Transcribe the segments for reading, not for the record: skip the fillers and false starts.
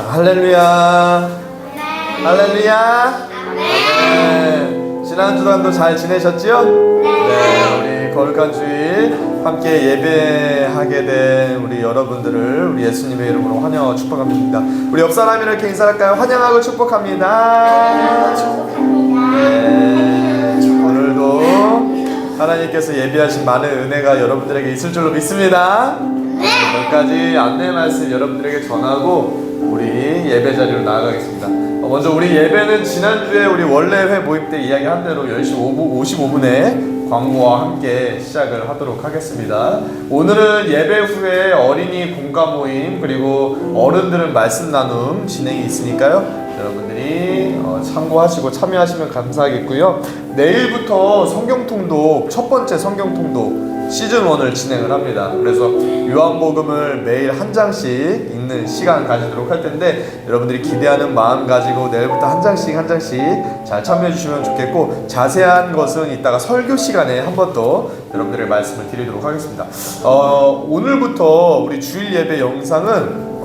할렐루야. 할렐루야. 네. 지난 주간도 잘 지내셨죠? 네. 우리 거룩한 주일 함께 예배하게 된 우리 여러분들을 우리 예수님의 이름으로 환영하고 축복합니다. 우리 옆 사람이 이렇게 인사할까요? 환영하고 축복합니다. 네. 오늘도 하나님께서 예비하신 많은 은혜가 여러분들에게 있을 줄로 믿습니다. 몇 가지 안내 말씀 여러분들에게 전하고 우리 예배 자리로 나아가겠습니다. 먼저 우리 예배는 지난주에 우리 원래 회 모임 때 이야기한 대로 10시 55분에 광고와 함께 시작을 하도록 하겠습니다. 오늘은 예배 후에 어린이 공감 모임 그리고 어른들은 말씀 나눔 진행이 있으니까요. 여러분들이 참고하시고 참여하시면 감사하겠고요. 내일부터 성경통독 첫 번째 성경통독 시즌1을 진행을 합니다. 그래서 요한복음을 매일 한 장씩 읽는 시간 가지도록 할 텐데 여러분들이 기대하는 마음 가지고 내일부터 한 장씩 잘 참여해 주시면 좋겠고 자세한 것은 이따가 설교 시간에 한 번 더 여러분들의 말씀을 드리도록 하겠습니다. 오늘부터 우리 주일 예배 영상은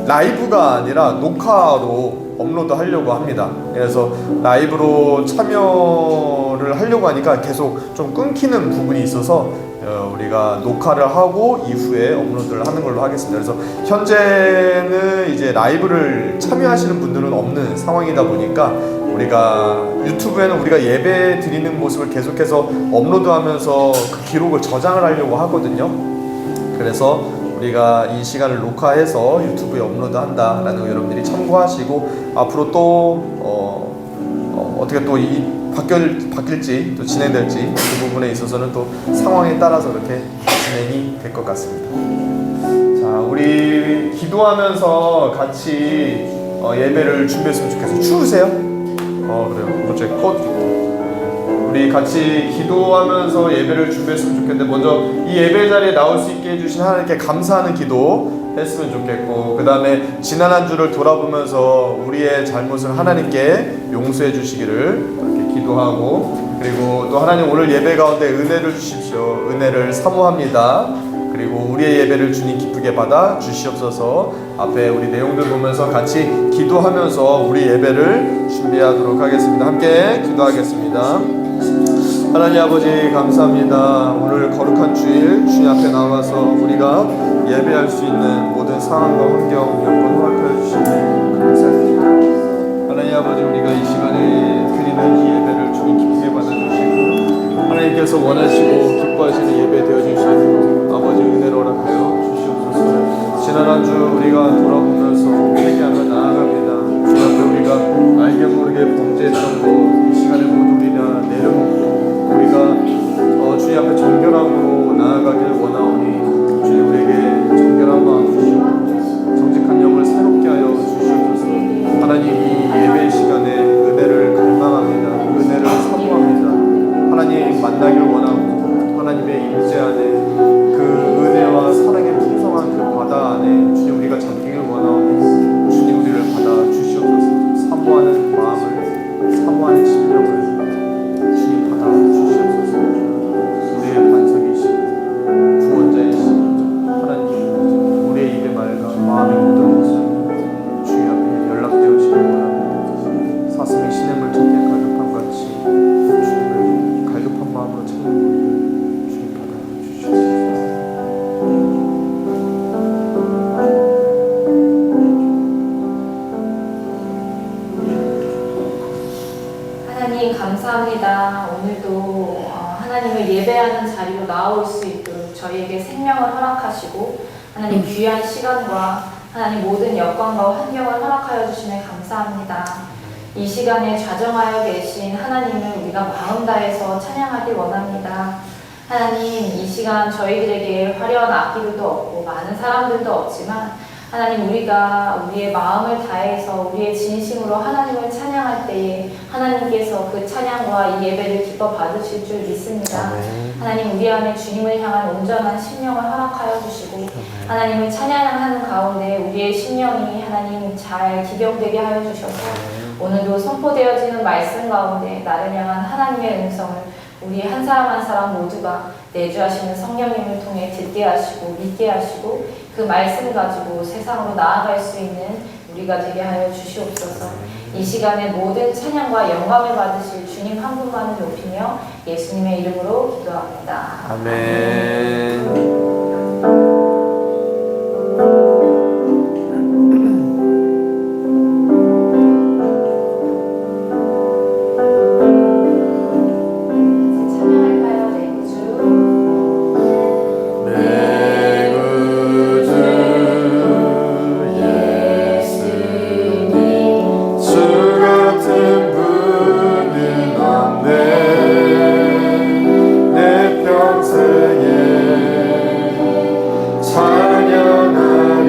라이브가 아니라 녹화로 업로드 하려고 합니다. 그래서 라이브로 참여를 하려고 하니까 계속 좀 끊기는 부분이 있어서 우리가 녹화를 하고 이후에 업로드를 하는 걸로 하겠습니다. 그래서 현재는 이제 라이브를 참여하시는 분들은 없는 상황이다 보니까 우리가 유튜브에는 우리가 예배 드리는 모습을 계속해서 업로드하면서 그 기록을 저장을 하려고 하거든요. 그래서 우리가 이 시간을 녹화해서 유튜브에 업로드한다라는 거 여러분들이 참고하시고 앞으로 또 어떻게 또 바뀔지 또 진행될지 그 부분에 있어서는 또 상황에 따라서 이렇게 진행이 될 것 같습니다. 자, 우리 기도하면서 같이 예배를 준비했으면 좋겠어요. 추우세요? 그래요. 그렇죠. 우리 같이 기도하면서 예배를 준비했으면 좋겠는데 먼저 이 예배 자리에 나올 수 있게 해주신 하나님께 감사하는 기도 했으면 좋겠고 그 다음에 지난 한 주를 돌아보면서 우리의 잘못을 하나님께 용서해 주시기를 이렇게 기도하고 그리고 또 하나님 오늘 예배 가운데 은혜를 주십시오. 은혜를 사모합니다. 그리고 우리의 예배를 주님 기쁘게 받아 주시옵소서. 앞에 우리 내용들 보면서 같이 기도하면서 우리 예배를 준비하도록 하겠습니다. 함께 기도하겠습니다. 하나님 아버지 감사합니다. 오늘 거룩한 주일 주님 앞에 나와서 우리가 예배할 수 있는 모든 상황과 환경 여건 허락하여 주시니 감사드립니다. 하나님 아버지 우리가 이 시간에 드리는 이 예배를 주님 기쁘게 받아주시고 하나님께서 원하시고 기뻐하시는 예배 되어질 수 있도록 아버지 은혜를 허락하여 주시옵소서. 지난 한 주 우리가 돌아보면서 회개하며 나아갑니다. 주 앞에 우리가 알게 모르게 범죄했던 것 이 시간에 모두 우리가 내려놓고 우리가 주님 앞에 정결함으로 나아가길 원하오니 주님 우리에게 정결한 마음 주시고 정직한 영을 새롭게 하여 주시옵소서. 하나님 이 예배 시간에 은혜를 갈망합니다. 은혜를 사모합니다. 하나님 만나길 원하고 하나님의 임재 안에 그 은혜와 사랑의 풍성한 그 바다 안에 주님 우리가 잠기길 원하오니 주님 우리를 받아 주시옵소서. 사모하는 마음을 사모하는 심령을 주님 받아 주시옵소서. 우리의 반석이시고 구원자이시고 하나님 우리의 입의 말과 마음의 모든 것을 주님 앞에 연락되어지길 원합니다. 사슴이 시냇물 찾기에 갈급함 같이 주님을 갈급한 마음으로 찾는 우리를 주님 받아 주시옵소서. 하나님 감사합니다. 오늘도 하나님을 예배하는 자리로 나올 수 있도록 저희에게 생명을 허락하시고 하나님 귀한 시간과 하나님 모든 여건과 환경을 허락하여 주시면 감사합니다. 이 시간에 좌정하여 계신 하나님을 우리가 마음 다해서 찬양하길 원합니다. 하나님 이 시간 저희들에게 화려한 악기들도 없고 많은 사람들도 없지만 하나님 우리가 우리의 마음을 다해서 우리의 진심으로 하나님을 찬양할 때에 하나님께서 그 찬양과 이 예배를 기뻐 받으실 줄 믿습니다. 하나님 우리 안에 주님을 향한 온전한 심령을 허락하여 주시고 하나님을 찬양하는 가운데 우리의 심령이 하나님 잘 기경되게 하여 주셔서 오늘도 선포되어지는 말씀 가운데 나를 향한 하나님의 음성을 우리 한 사람 한 사람 모두가 내주하시는 성령님을 통해 듣게 하시고 믿게 하시고 그 말씀 가지고 세상으로 나아갈 수 있는 우리가 되게 하여 주시옵소서. 이 시간에 모든 찬양과 영광을 받으실 주님 한 분만을 높이며 예수님의 이름으로 기도합니다. 아멘. 찬양할까요? 내 구주. 내 구주 예수님 주 같은 분은 없네 내 평생에 찬양하리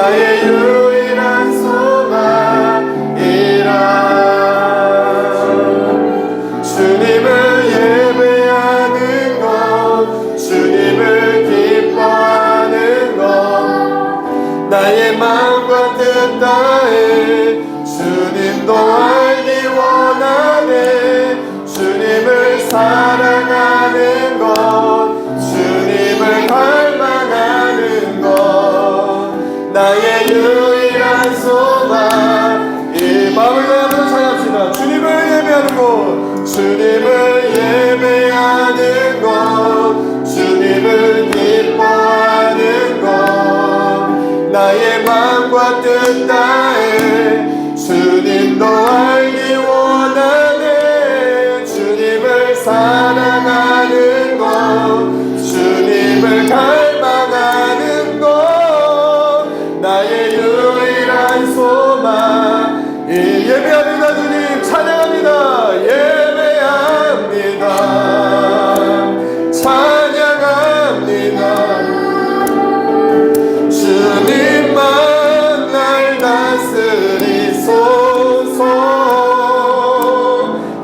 나의 유일한 소망이라. 주님을 예배하는 것, 주님을 기뻐하는 것, 나의 마음과 뜻 다해 주님도 알기 원하네. 주님을 사랑하는 것, 주님을 갈망하는 것, 나의 유일한 소망. 이 마음을 다하면서 찬양합시다. 주님을 예배하는 것, 주님을 예배하는 것, 주님을 기뻐하는 것, 나의 마음과 뜻 다해 주님도 알기 원하네. 주님을 사랑하는 것, 주님을 갈망하는 것, 나의 유일한 소망. 예배합니다. 주님 찬양합니다. 예배합니다. 찬양합니다. 주님만 날 다스리소서.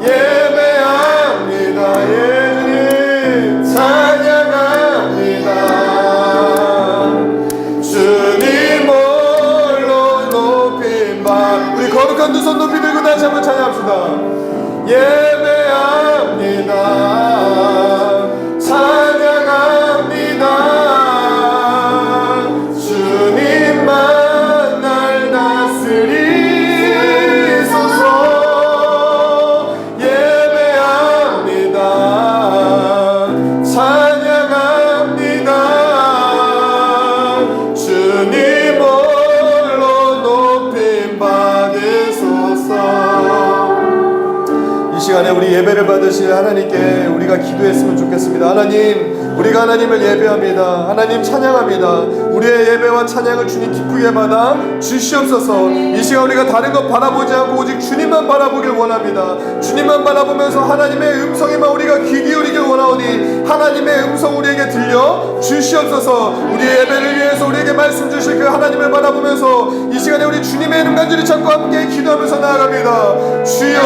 예배합니다. 예수님 찬양합니다. 주님 홀로 높임 받. 우리 거룩한 두 손 높이 들고 다시 한번 찬양합시다. 예배합니다. 찬양합니다. 주님만 날 다스리소서. 예배합니다. 찬양합니다. 주님 홀로 높임 받으소서. 이 시간에 우리 예배를 받으실 하나님께 우리가 기도했으면 좋겠습니다. 하나님, 우리가 하나님을 예배합니다. 하나님 찬양합니다. 우리의 예배와 찬양을 주님 기쁘게 받아 주시옵소서. 이 시간 우리가 다른 것 바라보지 않고 오직 주님만 바라보길 원합니다. 주님만 바라보면서 하나님의 음성에만 우리가 귀 기울이길 원하오니 하나님의 음성 우리에게 들려 주시옵소서. 우리의 예배를 위해서 우리에게 말씀 주실 그 하나님을 바라보면서 이 시간에 우리 주님의 이름 간절히 찾고 함께 기도하면서 나아갑니다. 주여,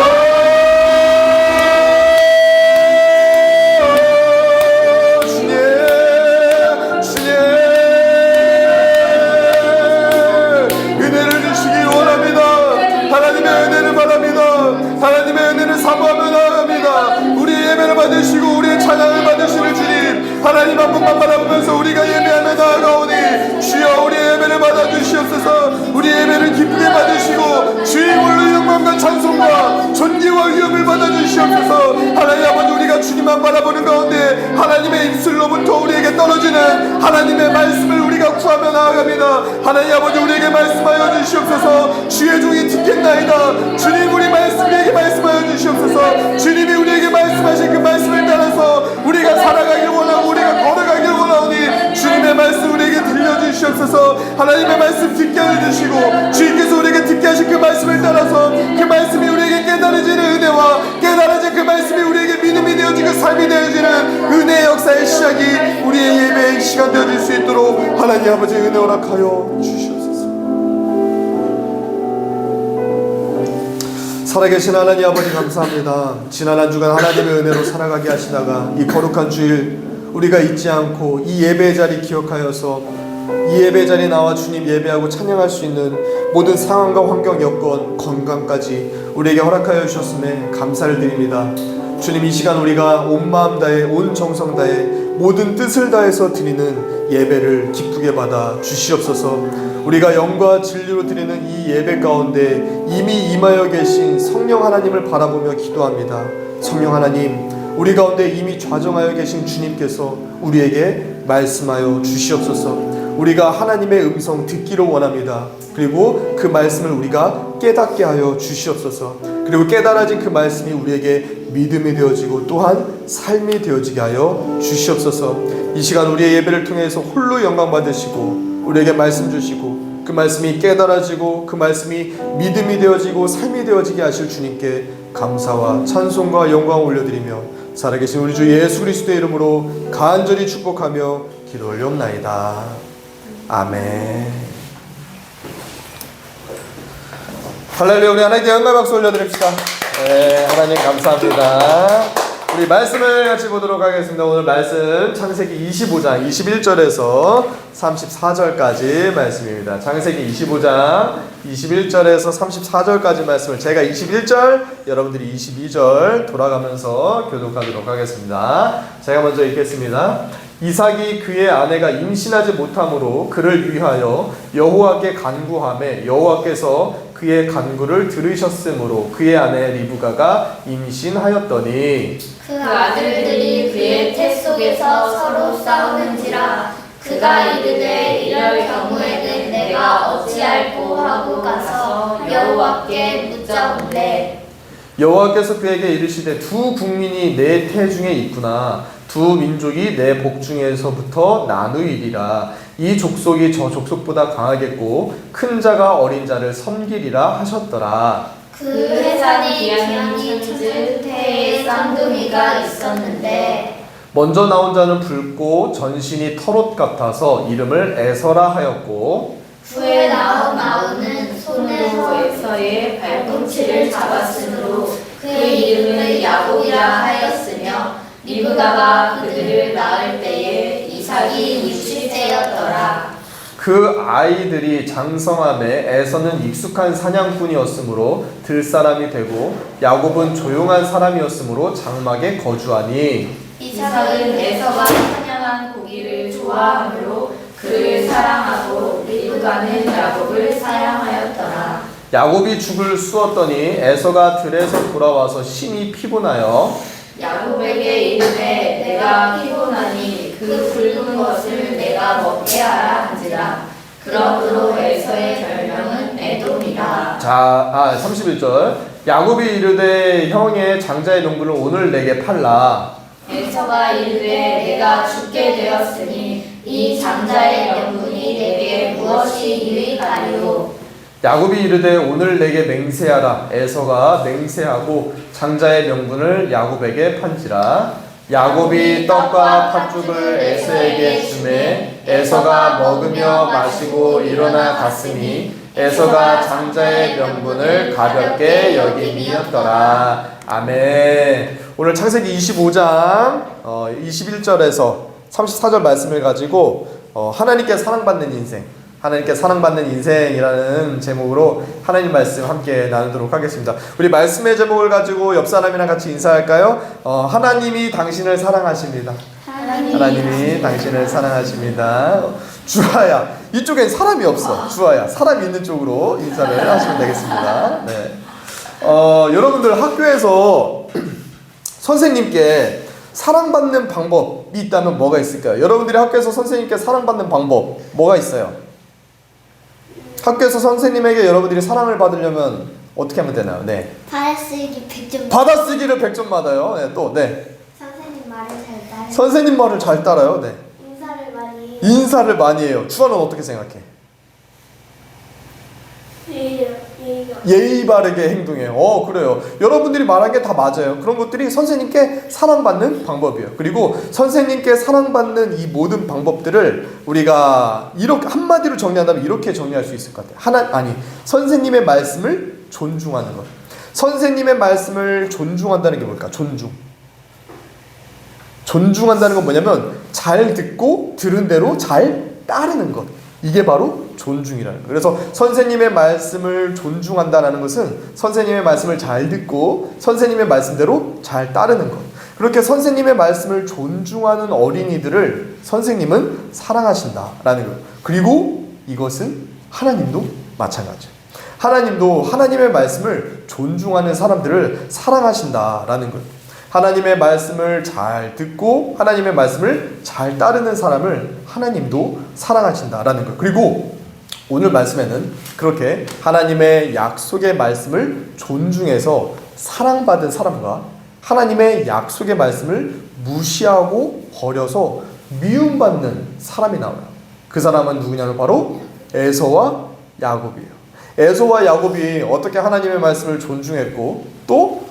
하나님의 은혜를 사모하며 나아갑니다. 우리의 예배를 받으시고 우리의 찬양을 받으시는 주님, 하나님 한 분만 바라보면서 우리가 예배하며 나아가오니 주여 우리의 예배를 받아주시옵소서. 우리의 예배를 기쁘게 받으시고 주의 홀로 영광과 찬송과 존귀와 위엄을 받아주시옵소서. 하나님 아버지, 우리가 주님만 바라보는 가운데 하나님의 입술로부터 우리에게 떨어지는 하나님의 말씀을 우리가 구하며 나아갑니다. 하나님 아버지, 우리에게 말씀하여 주시옵소서. 주의 종이 듣겠나이다. 주님, 우리 우리에게 말씀하여 주시옵소서. 주님이 우리에게 말씀하신 그 말씀을 따라서 우리가 살아가길 원하고 우리가 걸어가길 원하오니 주님의 말씀 우리에게 들려주시옵소서. 하나님의 말씀 듣게 해주시고 주님께서 우리에게 듣게 하신 그 말씀을 따라서 그 말씀이 우리에게 깨달아지는 은혜와 깨달아진 그 말씀이 우리에게 믿음이 되어지고 삶이 되어지는 은혜의 역사의 시작이 우리의 예배의 시간 되어질 수 있도록 하나님 아버지 은혜 허락하여 주시옵소서. 살아계신 하나님 아버지 감사합니다. 지난 한 주간 하나님의 은혜로 살아가게 하시다가 이 거룩한 주일 우리가 잊지 않고 이 예배의 자리 기억하여서 이 예배의 자리에 나와 주님 예배하고 찬양할 수 있는 모든 상황과 환경, 여건, 건강까지 우리에게 허락하여 주셨음에 감사를 드립니다. 주님, 이 시간 우리가 온 마음 다해 온 정성 다해 모든 뜻을 다해서 드리는 예배를 기쁘게 받아 주시옵소서. 우리가 영과 진리로 드리는 이 예배 가운데 이미 임하여 계신 성령 하나님을 바라보며 기도합니다. 성령 하나님, 우리 가운데 이미 좌정하여 계신 주님께서 우리에게 말씀하여 주시옵소서. 우리가 하나님의 음성 듣기를 원합니다. 그리고 그 말씀을 우리가 깨닫게 하여 주시옵소서. 그리고 깨달아진 그 말씀이 우리에게 믿음이 되어지고 또한 삶이 되어지게 하여 주시옵소서. 이 시간 우리의 예배를 통해서 홀로 영광 받으시고 우리에게 말씀 주시고 그 말씀이 깨달아지고 그 말씀이 믿음이 되어지고 삶이 되어지게 하실 주님께 감사와 찬송과 영광을 올려드리며 살아계신 우리 주 예수 그리스도의 이름으로 간절히 축복하며 기도 올려옵나이다. 아멘. 할렐루야. 우리 하나님께 영광 박수 올려드립시다. 네, 하나님 감사합니다. 우리 말씀을 같이 보도록 하겠습니다. 오늘 말씀 창세기 25장 21절에서 34절까지 말씀입니다. 창세기 25장 21절에서 34절까지 말씀을 제가 21절, 여러분들이 22절 돌아가면서 교독하도록 하겠습니다. 제가 먼저 읽겠습니다. 이삭이 그의 아내가 임신하지 못함으로 그를 위하여 여호와께 간구하매 여호와께서 그의 간구를 들으셨으므로 그의 아내 리브가가 임신하였더니 그 아들들이 그의 태 속에서 서로 싸우는지라 그가 이르되 이럴 경우에는 내가 어찌할꼬 하고 가서 여호와께 묻자온대. 여호와께서 그에게 이르시되 두 국민이 내 태 중에 있구나. 두 민족이 내 복 중에서부터 나누이리라. 이 족속이 저 족속보다 강하겠고 큰 자가 어린 자를 섬기리라 하셨더라. 그 해산이 기한이 젖은 태에 쌍둥이가 있었는데 먼저 나온 자는 붉고 전신이 털옷 같아서 이름을 에서라 하였고 후에 나온 아우는 손에서 손으로 에서의 발꿈치를 잡았으므로 그의 이름을 야곱이라 하였으며 리브가가 그들을 낳을 때에 이삭이 60세였더라. 그 아이들이 장성함에 에서는 익숙한 사냥꾼이었으므로 들사람이 되고 야곱은 조용한 사람이었으므로 장막에 거주하니 이삭은 에서가 사냥한 고기를 좋아하므로 그를 사랑하고 리브가는 야곱을 사랑하였더라. 야곱이 죽을 쑤었더니 에서가 들에서 돌아와서 심히 피곤하여 야곱에게 이르되 내가 피곤하니 그 굵은 것을 내가 먹게 하라 한지라. 그러므로 에서의 별명은 에돔이라. 31절 야곱이 이르되 형의 장자의 명분을 오늘 내게 팔라. 에서가 이르되 내가 죽게 되었으니 이 장자의 명분이 내게 무엇이 유익하리요. 야곱이 이르되 오늘 내게 맹세하라. 에서가 맹세하고 장자의 명분을 야곱에게 판지라. 야곱이 떡과 팥죽을 에서에게 주매 에서가 먹으며 마시고 일어나 갔으니 에서가 장자의 명분을 가볍게 여김이었더라. 아멘. 오늘 창세기 25장 21절에서 34절 말씀을 가지고 하나님께 사랑받는 인생, 하나님께 사랑받는 인생이라는 제목으로 하나님 말씀 함께 나누도록 하겠습니다. 우리 말씀의 제목을 가지고 옆 사람이랑 같이 인사할까요? 하나님이 당신을 사랑하십니다. 하나님이 당신을 사랑하십니다. 주아야, 이쪽엔 사람이 없어. 주아야, 사람 있는 쪽으로 인사를 하시면 되겠습니다. 네. 여러분들 학교에서 선생님께 사랑받는 방법이 있다면 뭐가 있을까요? 여러분들이 학교에서 선생님께 사랑받는 방법 뭐가 있어요? 학교에서 선생님에게 여러분들이 사랑을 받으려면 어떻게 하면 되나요? 네. 받아쓰기 100점. 받아쓰기를 100점 받아요. 네, 또 네. 선생님 말을 잘 따라. 선생님 말을 잘 따라요. 네. 인사를 많이 해요. 인사를 많이 해요. 주아는 어떻게 생각해? 예의가. 예의 바르게 행동해요. 그래요. 여러분들이 말한 게 다 맞아요. 그런 것들이 선생님께 사랑받는 방법이에요. 그리고 선생님께 사랑받는 이 모든 방법들을 우리가 이렇게 한마디로 정리한다면 이렇게 정리할 수 있을 것 같아요. 선생님의 말씀을 존중하는 것. 선생님의 말씀을 존중한다는 게 뭘까? 존중한다는 건 뭐냐면 잘 듣고 들은 대로 잘 따르는 것. 이게 바로 존중이라는 거예요. 그래서 선생님의 말씀을 존중한다는 것은 선생님의 말씀을 잘 듣고 선생님의 말씀대로 잘 따르는 것. 그렇게 선생님의 말씀을 존중하는 어린이들을 선생님은 사랑하신다라는 거예요. 그리고 이것은 하나님도 마찬가지예요. 하나님도 하나님의 말씀을 존중하는 사람들을 사랑하신다라는 거예요. 하나님의 말씀을 잘 듣고 하나님의 말씀을 잘 따르는 사람을 하나님도 사랑하신다라는 거예요. 그리고 오늘 말씀에는 그렇게 하나님의 약속의 말씀을 존중해서 사랑받은 사람과 하나님의 약속의 말씀을 무시하고 버려서 미움받는 사람이 나와요. 그 사람은 누구냐면 바로 에서와 야곱이에요. 에서와 야곱이 어떻게 하나님의 말씀을 존중했고 또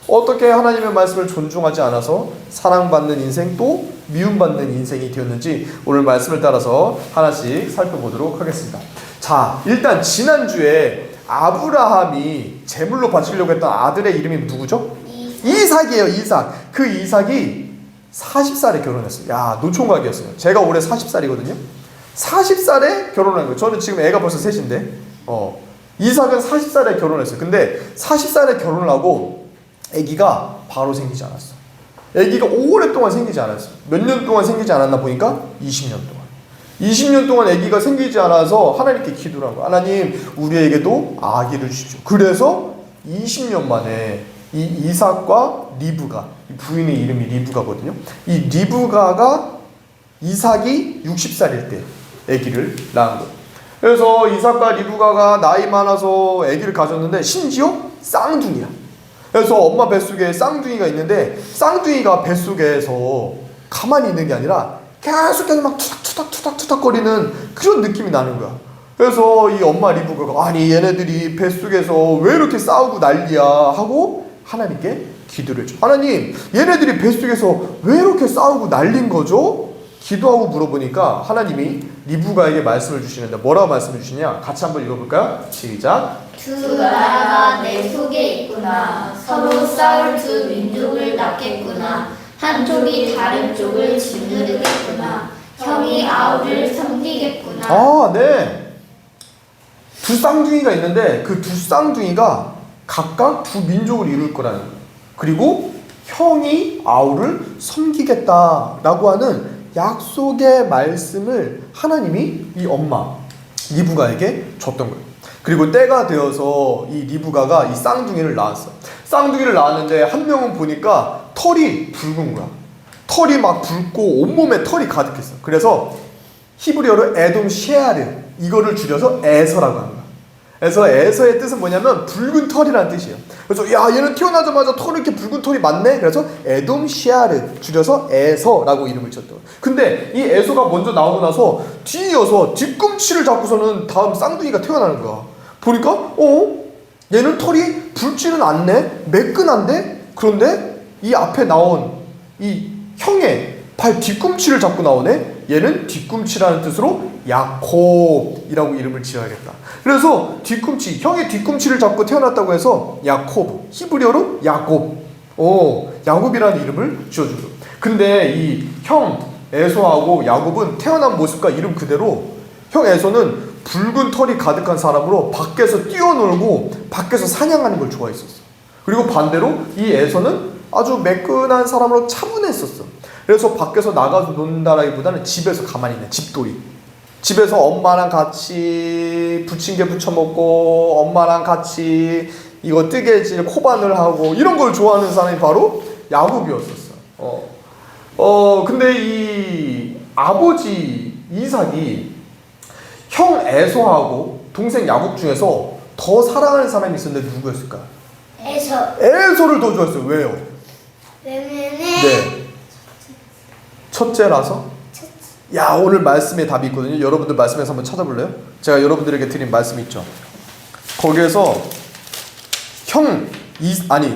어떻게 하나님의 말씀을 존중하지 않아서 사랑받는 인생 또 미움받는 인생이 되었는지 오늘 말씀을 따라서 하나씩 살펴보도록 하겠습니다. 자, 일단 지난주에 아브라함이 제물로 바치려고 했던 아들의 이름이 누구죠? 이삭이에요. 이삭. 그 이삭이 40살에 결혼했어요. 야, 노총각이었어요. 제가 올해 40살이거든요. 40살에 결혼한 거예요. 저는 지금 애가 벌써 셋인데 이삭은 40살에 결혼했어요. 근데 40살에 결혼을 하고 아기가 바로 생기지 않았어. 아기가 오랫동안 생기지 않았어요. 몇 년 동안 생기지 않았나 보니까 20년 동안. 20년 동안 아기가 생기지 않아서 하나님께 기도를 한 거예요. 하나님, 우리에게도 아기를 주십시오. 그래서 20년 만에 이 이삭과 리브가, 부인의 이름이 리브가거든요. 이 리브가가 이삭이 60살일 때 아기를 낳은 거예요. 그래서 이삭과 리브가가 나이 많아서 아기를 가졌는데 심지어 쌍둥이야. 그래서 엄마 뱃속에 쌍둥이가 있는데 쌍둥이가 뱃속에서 가만히 있는 게 아니라 계속해서 막 투닥투닥 거리는 그런 느낌이 나는 거야. 그래서 이 엄마 리브가가 아니 얘네들이 뱃속에서 왜 이렇게 싸우고 난리야 하고 하나님께 기도를 해줘. 하나님, 얘네들이 뱃속에서 왜 이렇게 싸우고 난린 거죠? 기도하고 물어보니까 하나님이 리브가에게 말씀을 주시는데 뭐라고 말씀을 주시냐? 같이 한번 읽어볼까요? 시작. 두 나라가 내 속에 있구나. 서로 싸울 두 민족을 낳겠구나. 한쪽이 다른 쪽을 짓누르겠구나. 형이 아우를 섬기겠구나. 아, 네. 두 쌍둥이가 있는데 그 두 쌍둥이가 각각 두 민족을 이룰 거라는 거예요. 그리고 형이 아우를 섬기겠다라고 하는 약속의 말씀을 하나님이 이 엄마 리브가에게 줬던 거예요. 그리고 때가 되어서 이 리브가가 이 쌍둥이를 낳았어. 쌍둥이를 낳았는데 한 명은 보니까 털이 붉은 거야. 털이 막 붉고 온몸에 털이 가득했어. 그래서 히브리어로 에돔 셰아르, 이거를 줄여서 에서라고 하는 거야. 그래서 에서의 뜻은 뭐냐면 붉은 털이라는 뜻이에요. 그래서 야, 얘는 태어나자마자 털이 이렇게 붉은 털이 많네. 그래서 에돔 셰아르 줄여서 에서라고 이름을 지었던 거예요. 근데 이 에서가 먼저 나오고 나서 뒤이어서 뒤꿈치를 잡고서는 다음 쌍둥이가 태어나는 거야. 보니까 얘는 털이 붉지는 않네, 매끈한데. 그런데 이 앞에 나온 이 형의 발 뒤꿈치를 잡고 나오네. 얘는 뒤꿈치라는 뜻으로 야콥이라고 이름을 지어야겠다. 그래서 뒤꿈치, 형의 뒤꿈치를 잡고 태어났다고 해서 야콥, 히브리어로 야곱, 야곱이라는 이름을 지어준 거예요. 근데 이 형 에서하고 야곱은 태어난 모습과 이름 그대로, 형 에서는 붉은 털이 가득한 사람으로 밖에서 뛰어놀고 밖에서 사냥하는 걸 좋아했었어. 그리고 반대로 이 에서는 아주 매끈한 사람으로 차분했었어. 그래서 밖에서 나가서 논다라기보다는 집에서 가만히 있는 집돌이. 집에서 엄마랑 같이 부침개 부쳐 먹고 엄마랑 같이 이거 뜨개질 코바늘 하고 이런 걸 좋아하는 사람이 바로 야곱이었었어. 근데 이 아버지 이삭이 형 에서하고 동생 야곱 중에서 더 사랑하는 사람이 있었는데 누구였을까? 에서를 더 좋아했어요. 왜요? 왜냐면 네. 첫째라서? 야, 오늘 말씀에 답이 있거든요. 여러분들 말씀에서 한번 찾아볼래요? 제가 여러분들에게 드린 말씀이 있죠. 거기에서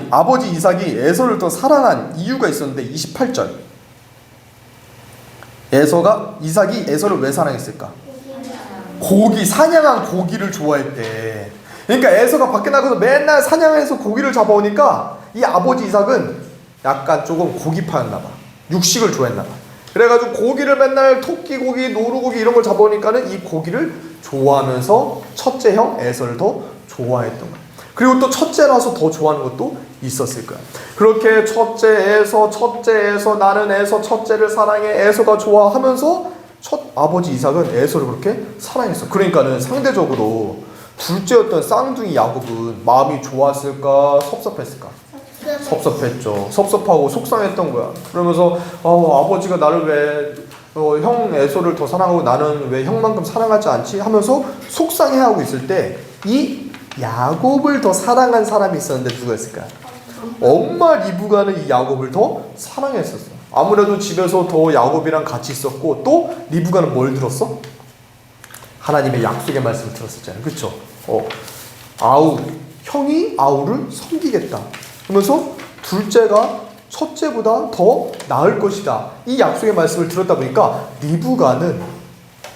아버지 이삭이 에서를 더 사랑한 이유가 있었는데 28절. 이삭이 에서를 왜 사랑했을까? 사냥한 고기를 좋아했대. 그러니까 에서가 밖에 나가서 맨날 사냥해서 고기를 잡아오니까 이 아버지 이삭은 약간 조금 고기파였나 봐. 육식을 좋아했나 봐. 그래가지고 고기를 맨날 토끼 고기, 노루고기 이런 걸 잡아오니까는 이 고기를 좋아하면서 첫째 형 에서를 더 좋아했던 거야. 그리고 또 첫째라서 더 좋아하는 것도 있었을 거야. 그렇게 첫째에서 나는 에서 첫째를 사랑해, 에서가 좋아하면서 아버지 이삭은 에서를 그렇게 사랑했어. 그러니까는 상대적으로 둘째였던 쌍둥이 야곱은 마음이 좋았을까, 섭섭했을까? 섭섭했죠. 섭섭하고 속상했던 거야. 그러면서 아버지가 나를 왜 형 에서를 더 사랑하고 나는 왜 형만큼 사랑하지 않지? 하면서 속상해하고 있을 때 이 야곱을 더 사랑한 사람이 있었는데 누구였을까? 엄마 리브가는 이 야곱을 더 사랑했었어. 아무래도 집에서 더 야곱이랑 같이 있었고, 또 리브가는 뭘 들었어? 하나님의 약속의 말씀을 들었었잖아요. 그렇죠? 형이 아우를 섬기겠다. 그러면서 둘째가 첫째보다 더 나을 것이다. 이 약속의 말씀을 들었다 보니까 리브가는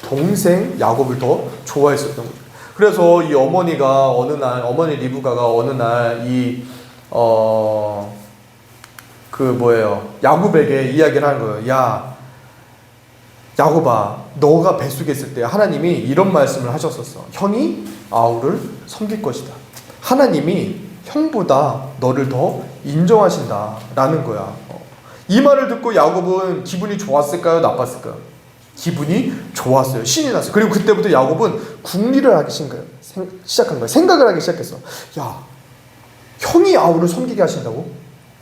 동생 야곱을 더 좋아했었던 거예요. 그래서 이 어머니가 어느 날, 어머니 리브가가 어느 날 야곱에게 이야기를 하는 거예요. 야, 야곱아, 너가 뱃속에 있을 때 하나님이 이런 말씀을 하셨었어. 형이 아우를 섬길 것이다. 하나님이 형보다 너를 더 인정하신다 라는 거야. 이 말을 듣고 야곱은 기분이 좋았을까요? 나빴을까요? 기분이 좋았어요. 신이 났어요. 그리고 그때부터 야곱은 궁리를 하기 시작한 거야. 생각을 하기 시작했어. 야, 형이 아우를 섬기게 하신다고?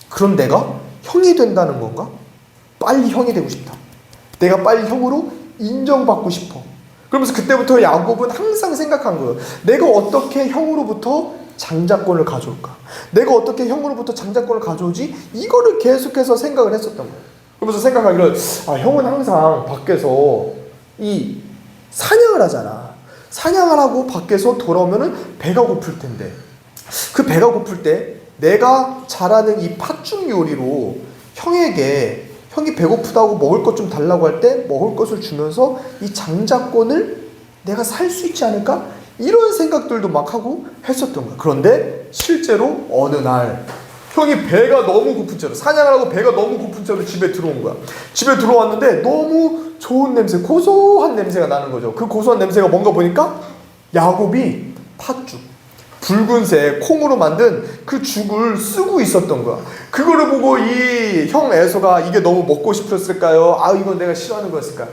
그럼 내가 형이 된다는 건가? 빨리 형이 되고 싶다. 내가 빨리 형으로 인정받고 싶어. 그러면서 그때부터 야곱은 항상 생각한 거예요. 내가 어떻게 형으로부터 장자권을 가져올까? 내가 어떻게 형으로부터 장자권을 가져오지? 이거를 계속해서 생각을 했었던 거예요. 그러면서 생각하기를, 형은 항상 밖에서 이 사냥을 하잖아. 사냥을 하고 밖에서 돌아오면은 배가 고플 텐데, 그 배가 고플 때 내가 잘하는 이 팥죽 요리로 형이 배고프다고 먹을 것 좀 달라고 할 때 먹을 것을 주면서 이 장자권을 내가 살 수 있지 않을까? 이런 생각들도 막 하고 했었던 거야. 그런데 실제로 어느 날 형이 배가 너무 고픈 채로, 사냥을 하고 배가 너무 고픈 채로 집에 들어온 거야. 집에 들어왔는데 너무 좋은 냄새, 고소한 냄새가 나는 거죠. 그 고소한 냄새가 뭔가 보니까 야곱이 팥죽, 붉은색 콩으로 만든 그 죽을 쓰고 있었던 거야. 그거를 보고 이 형 에서가 이게 너무 먹고 싶었을까요? 이건 내가 싫어하는 거였을까요?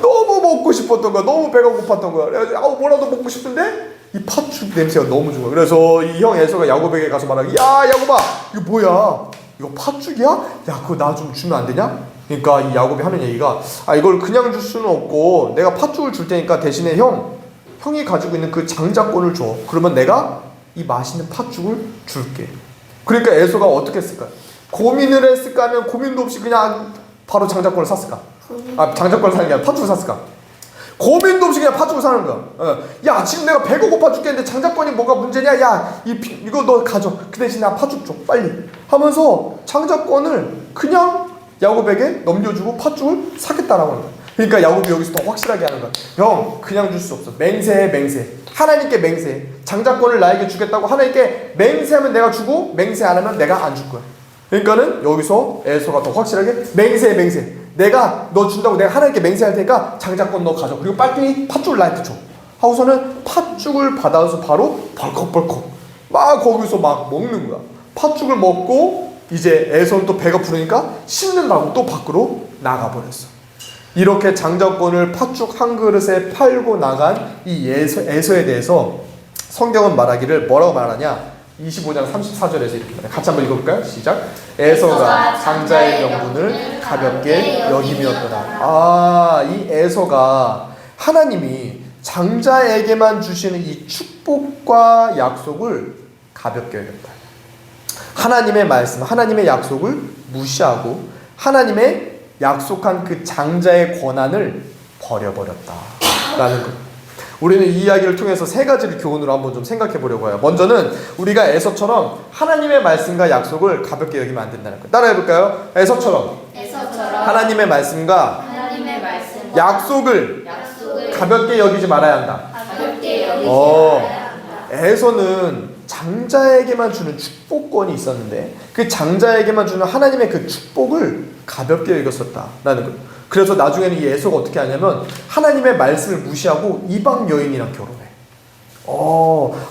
너무 먹고 싶었던 거야. 너무 배가 고팠던 거야. 그래서 뭐라도 먹고 싶은데 이 팥죽 냄새가 너무 좋아. 그래서 이 형 에서가 야곱에게 가서 말하기, 야, 야곱아, 이거 뭐야? 이거 팥죽이야? 야, 그거 나 좀 주면 안 되냐? 그러니까 이 야곱이 하는 얘기가, 이걸 그냥 줄 수는 없고 내가 팥죽을 줄 테니까 대신에 형이 가지고 있는 그 장자권을 줘. 그러면 내가 이 맛있는 팥죽을 줄게. 그러니까 에서가 어떻게 했을까? 고민을 했을까? 하면 고민도 없이 그냥 바로 장자권을 샀을까? 장자권을 사는 게 아니라 팥죽을 샀을까? 고민도 없이 그냥 팥죽을 사는 거야. 야, 지금 내가 배가 고파 죽겠는데 장자권이 뭐가 문제냐? 야, 이거 너 가져. 그 대신 나 팥죽 줘, 빨리 하면서 장자권을 그냥 야곱에게 넘겨주고 팥죽을 사겠다라고 하는 거야. 그러니까 야곱이 여기서 더 확실하게 하는 거야. 형, 그냥 줄 수 없어. 맹세해, 맹세. 하나님께 맹세해. 장자권을 나에게 주겠다고 하나님께 맹세하면 내가 주고, 맹세 안 하면 내가 안 줄 거야. 그러니까는 여기서 에서가 더 확실하게 맹세해, 맹세. 내가 너 준다고 내가 하나님께 맹세할 테니까 장자권 너 가져. 그리고 빨리 팥죽을 나한테 줘. 하고서는 팥죽을 받아서 바로 벌컥벌컥 막 거기서 막 먹는 거야. 팥죽을 먹고 이제 에서는 또 배가 부르니까 씻는다고 또 밖으로 나가버렸어. 이렇게 장자권을 팥죽 한 그릇에 팔고 나간 이 에서에 대해서 성경은 말하기를 뭐라고 말하냐? 25장 34절에서 이렇게 말해요. 같이 한번 읽어볼까요? 시작. 에서가 장자의 명분을 가볍게 여김이었더라. 이 에서가 하나님이 장자에게만 주시는 이 축복과 약속을 가볍게 여겼다. 하나님의 말씀, 하나님의 약속을 무시하고 하나님의 약속한 그 장자의 권한을 버려버렸다라는 것. 우리는 이 이야기를 통해서 세 가지를 교훈으로 한번 좀 생각해 보려고 해요. 먼저는 우리가 에서처럼 하나님의 말씀과 약속을 가볍게 여기면 안 된다는 거예요. 따라해 볼까요? 에서처럼 하나님의 말씀과 약속을 가볍게 여기지 말아야 한다. 에서는 장자에게만 주는 축복권이 있었는데 그 장자에게만 주는 하나님의 그 축복을 가볍게 여겼었다라는 거예요. 그래서 나중에는 이 에서가 어떻게 하냐면 하나님의 말씀을 무시하고 이방 여인이랑 결혼해.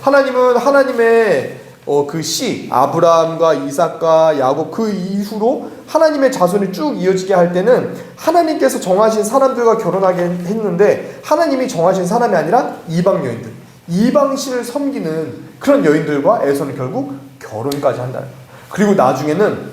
하나님은 하나님의 그 씨 아브라함과 이삭과 야곱 그 이후로 하나님의 자손이 쭉 이어지게 할 때는 하나님께서 정하신 사람들과 결혼하게 했는데 하나님이 정하신 사람이 아니라 이방 여인들, 이방신을 섬기는 그런 여인들과 에서는 결국 결혼까지 한다는 거예요. 그리고 나중에는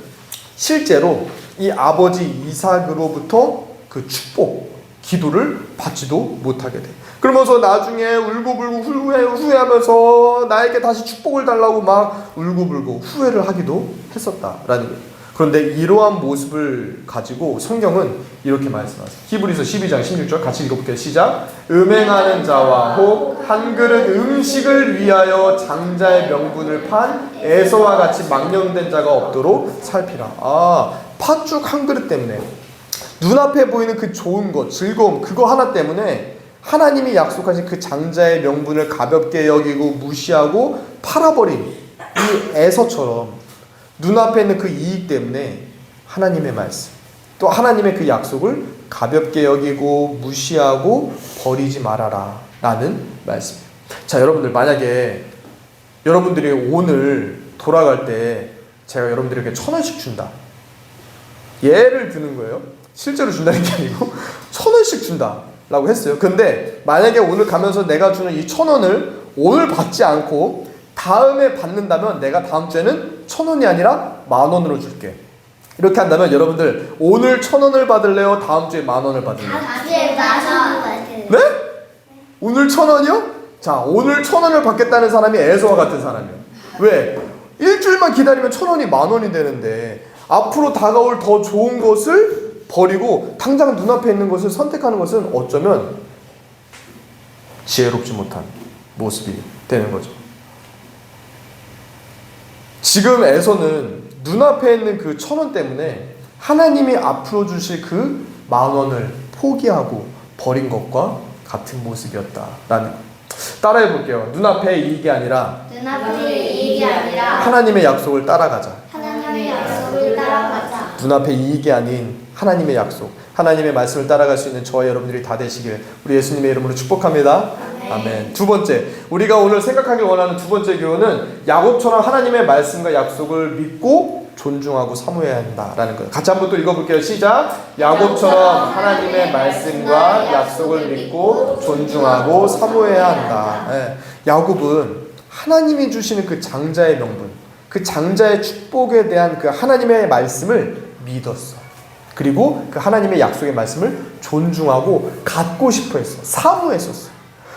실제로 이 아버지 이삭으로부터 그 축복, 기도를 받지도 못하게 돼. 그러면서 나중에 울고불고 후회하면서 나에게 다시 축복을 달라고 막 울고불고 후회를 하기도 했었다라는 거예요. 그런데 이러한 모습을 가지고 성경은 이렇게 말씀하세요. 히브리서 12장 16절 같이 읽어볼게요. 시작. 음행하는 자와 혹 한 그릇 음식을 위하여 장자의 명분을 판 에서와 같이 망령된 자가 없도록 살피라. 팥죽 한 그릇 때문에 눈앞에 보이는 그 좋은 것, 즐거움 그거 하나 때문에 하나님이 약속하신 그 장자의 명분을 가볍게 여기고 무시하고 팔아버린 이 에서처럼 눈앞에 있는 그 이익 때문에 하나님의 말씀, 또 하나님의 그 약속을 가볍게 여기고 무시하고 버리지 말아라 라는 말씀이에요. 자, 여러분들, 만약에 여러분들이 오늘 돌아갈 때 제가 여러분들에게 1,000원씩 준다, 예를 드는 거예요. 실제로 준다는 게 아니고 1,000원씩 준다 라고 했어요. 근데 만약에 오늘 가면서 내가 주는 이 1,000원을 오늘 받지 않고 다음에 받는다면 내가 다음 주에는 1,000원이 아니라 10,000원으로 줄게. 이렇게 한다면 여러분들 오늘 1,000원을 받을래요? 다음 주에 10,000원을 받을래요? 다음주에 만원. 네? 오늘 1,000원이요? 자, 오늘 1,000원을 받겠다는 사람이 에서와 같은 사람이에요. 왜? 일주일만 기다리면 1,000원이 10,000원이 되는데 앞으로 다가올 더 좋은 것을 버리고 당장 눈앞에 있는 것을 선택하는 것은 어쩌면 지혜롭지 못한 모습이 되는 거죠. 지금 에서는 눈앞에 있는 그 1,000원 때문에 하나님이 앞으로 주실 그 10,000원을 포기하고 버린 것과 같은 모습이었다라는 거. 따라해 볼게요. 눈앞의 이익이 아니라 눈앞의 이익이 아니라 하나님의 약속을 따라가자. 하나님의 약속을 따라가자. 눈앞의 이익이 아닌 하나님의 약속, 하나님의 말씀을 따라갈 수 있는 저와 여러분들이 다 되시길 우리 예수님의 이름으로 축복합니다. 아멘. 두 번째, 우리가 오늘 생각하길 원하는 두 번째 교훈은 야곱처럼 하나님의 말씀과 약속을 믿고 존중하고 사모해야 한다라는 거예요. 같이 한번 또 읽어볼게요. 시작. 야곱처럼 하나님의 말씀과 약속을 믿고 존중하고 사모해야 한다. 예. 야곱은 하나님이 주시는 그 장자의 명분, 그 장자의 축복에 대한 그 하나님의 말씀을 믿었어. 그리고 그 하나님의 약속의 말씀을 존중하고 갖고 싶어 했어. 사모했었어.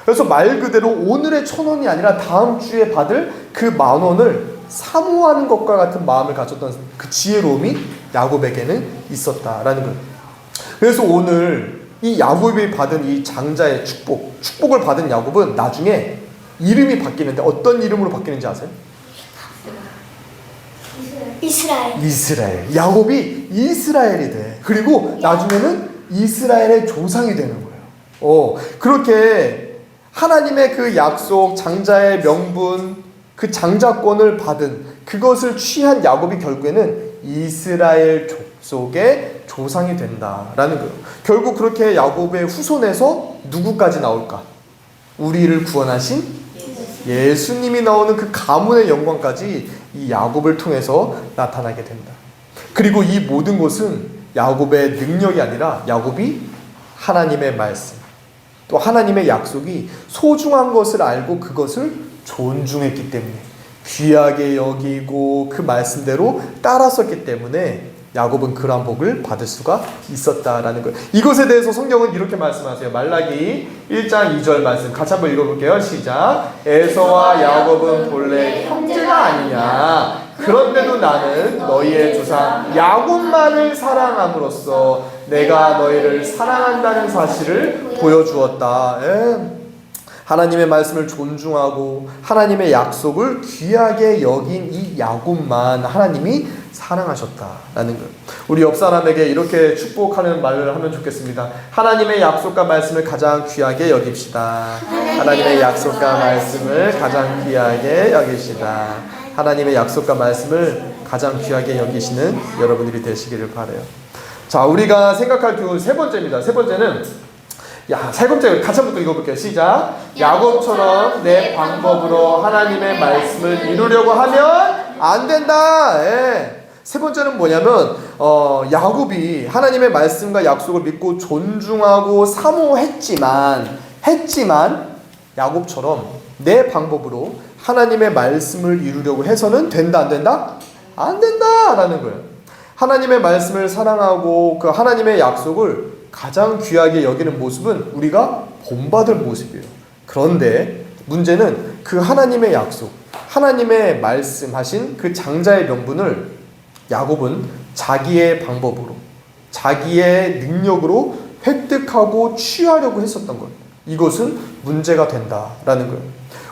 그래서 말 그대로 오늘의 1,000원이 아니라 다음 주에 받을 그 10,000원을 사모하는 것과 같은 마음을 가졌던 그 지혜로움이 야곱에게는 있었다라는 거예요. 그래서 오늘 이 야곱이 받은 이 장자의 축복을 받은 야곱은 나중에 이름이 바뀌는데 어떤 이름으로 바뀌는지 아세요? 이스라엘. 야곱이 이스라엘이 돼. 그리고 나중에는 이스라엘의 조상이 되는 거예요. 그렇게 하나님의 그 약속, 장자의 명분, 그 장자권을 받은 그것을 취한 야곱이 결국에는 이스라엘 족속의 조상이 된다라는 거예요. 결국 그렇게 야곱의 후손에서 누구까지 나올까? 우리를 구원하신 예수님이 나오는 그 가문의 영광까지 이 야곱을 통해서 나타나게 된다. 그리고 이 모든 것은 야곱의 능력이 아니라 야곱이 하나님의 말씀, 또 하나님의 약속이 소중한 것을 알고 그것을 존중했기 때문에, 귀하게 여기고 그 말씀대로 따랐었기 때문에 야곱은 그러한 복을 받을 수가 있었다라는 거예요. 이것에 대해서 성경은 이렇게 말씀하세요. 말라기 1장 2절 말씀 같이 한번 읽어볼게요. 시작. 에서와 야곱은 본래 형제가 아니냐. 그런데도 나는 너희의 조상 야곱만을 사랑함으로써 내가 너희를 사랑한다는 사실을 보여주었다. 하나님의 말씀을 존중하고 하나님의 약속을 귀하게 여긴 이 야곱만 하나님이 사랑하셨다라는 것. 우리 옆 사람에게 이렇게 축복하는 말을 하면 좋겠습니다. 하나님의 약속과 말씀을 가장 귀하게 여깁시다. 하나님의 약속과 말씀을 가장 귀하게 여깁시다. 하나님의 약속과 말씀을 가장 귀하게 여기시는 여러분들이 되시기를 바라요. 자, 우리가 생각할 교훈 세 번째입니다. 세 번째는 세 번째 같이 한번 또 읽어볼게요. 시작. 야곱처럼 내 방법으로 하나님의 말씀을 이루려고 하면 안 된다. 세 번째는 뭐냐면 야곱이 하나님의 말씀과 약속을 믿고 존중하고 사모했지만 야곱처럼 내 방법으로 하나님의 말씀을 이루려고 해서는 된다 안 된다? 안 된다라는 거예요. 하나님의 말씀을 사랑하고 그 하나님의 약속을 가장 귀하게 여기는 모습은 우리가 본받을 모습이에요. 그런데 문제는 그 하나님의 약속, 하나님의 말씀하신 그 장자의 명분을 야곱은 자기의 방법으로, 자기의 능력으로 획득하고 취하려고 했었던 것. 이것은 문제가 된다라는 거예요.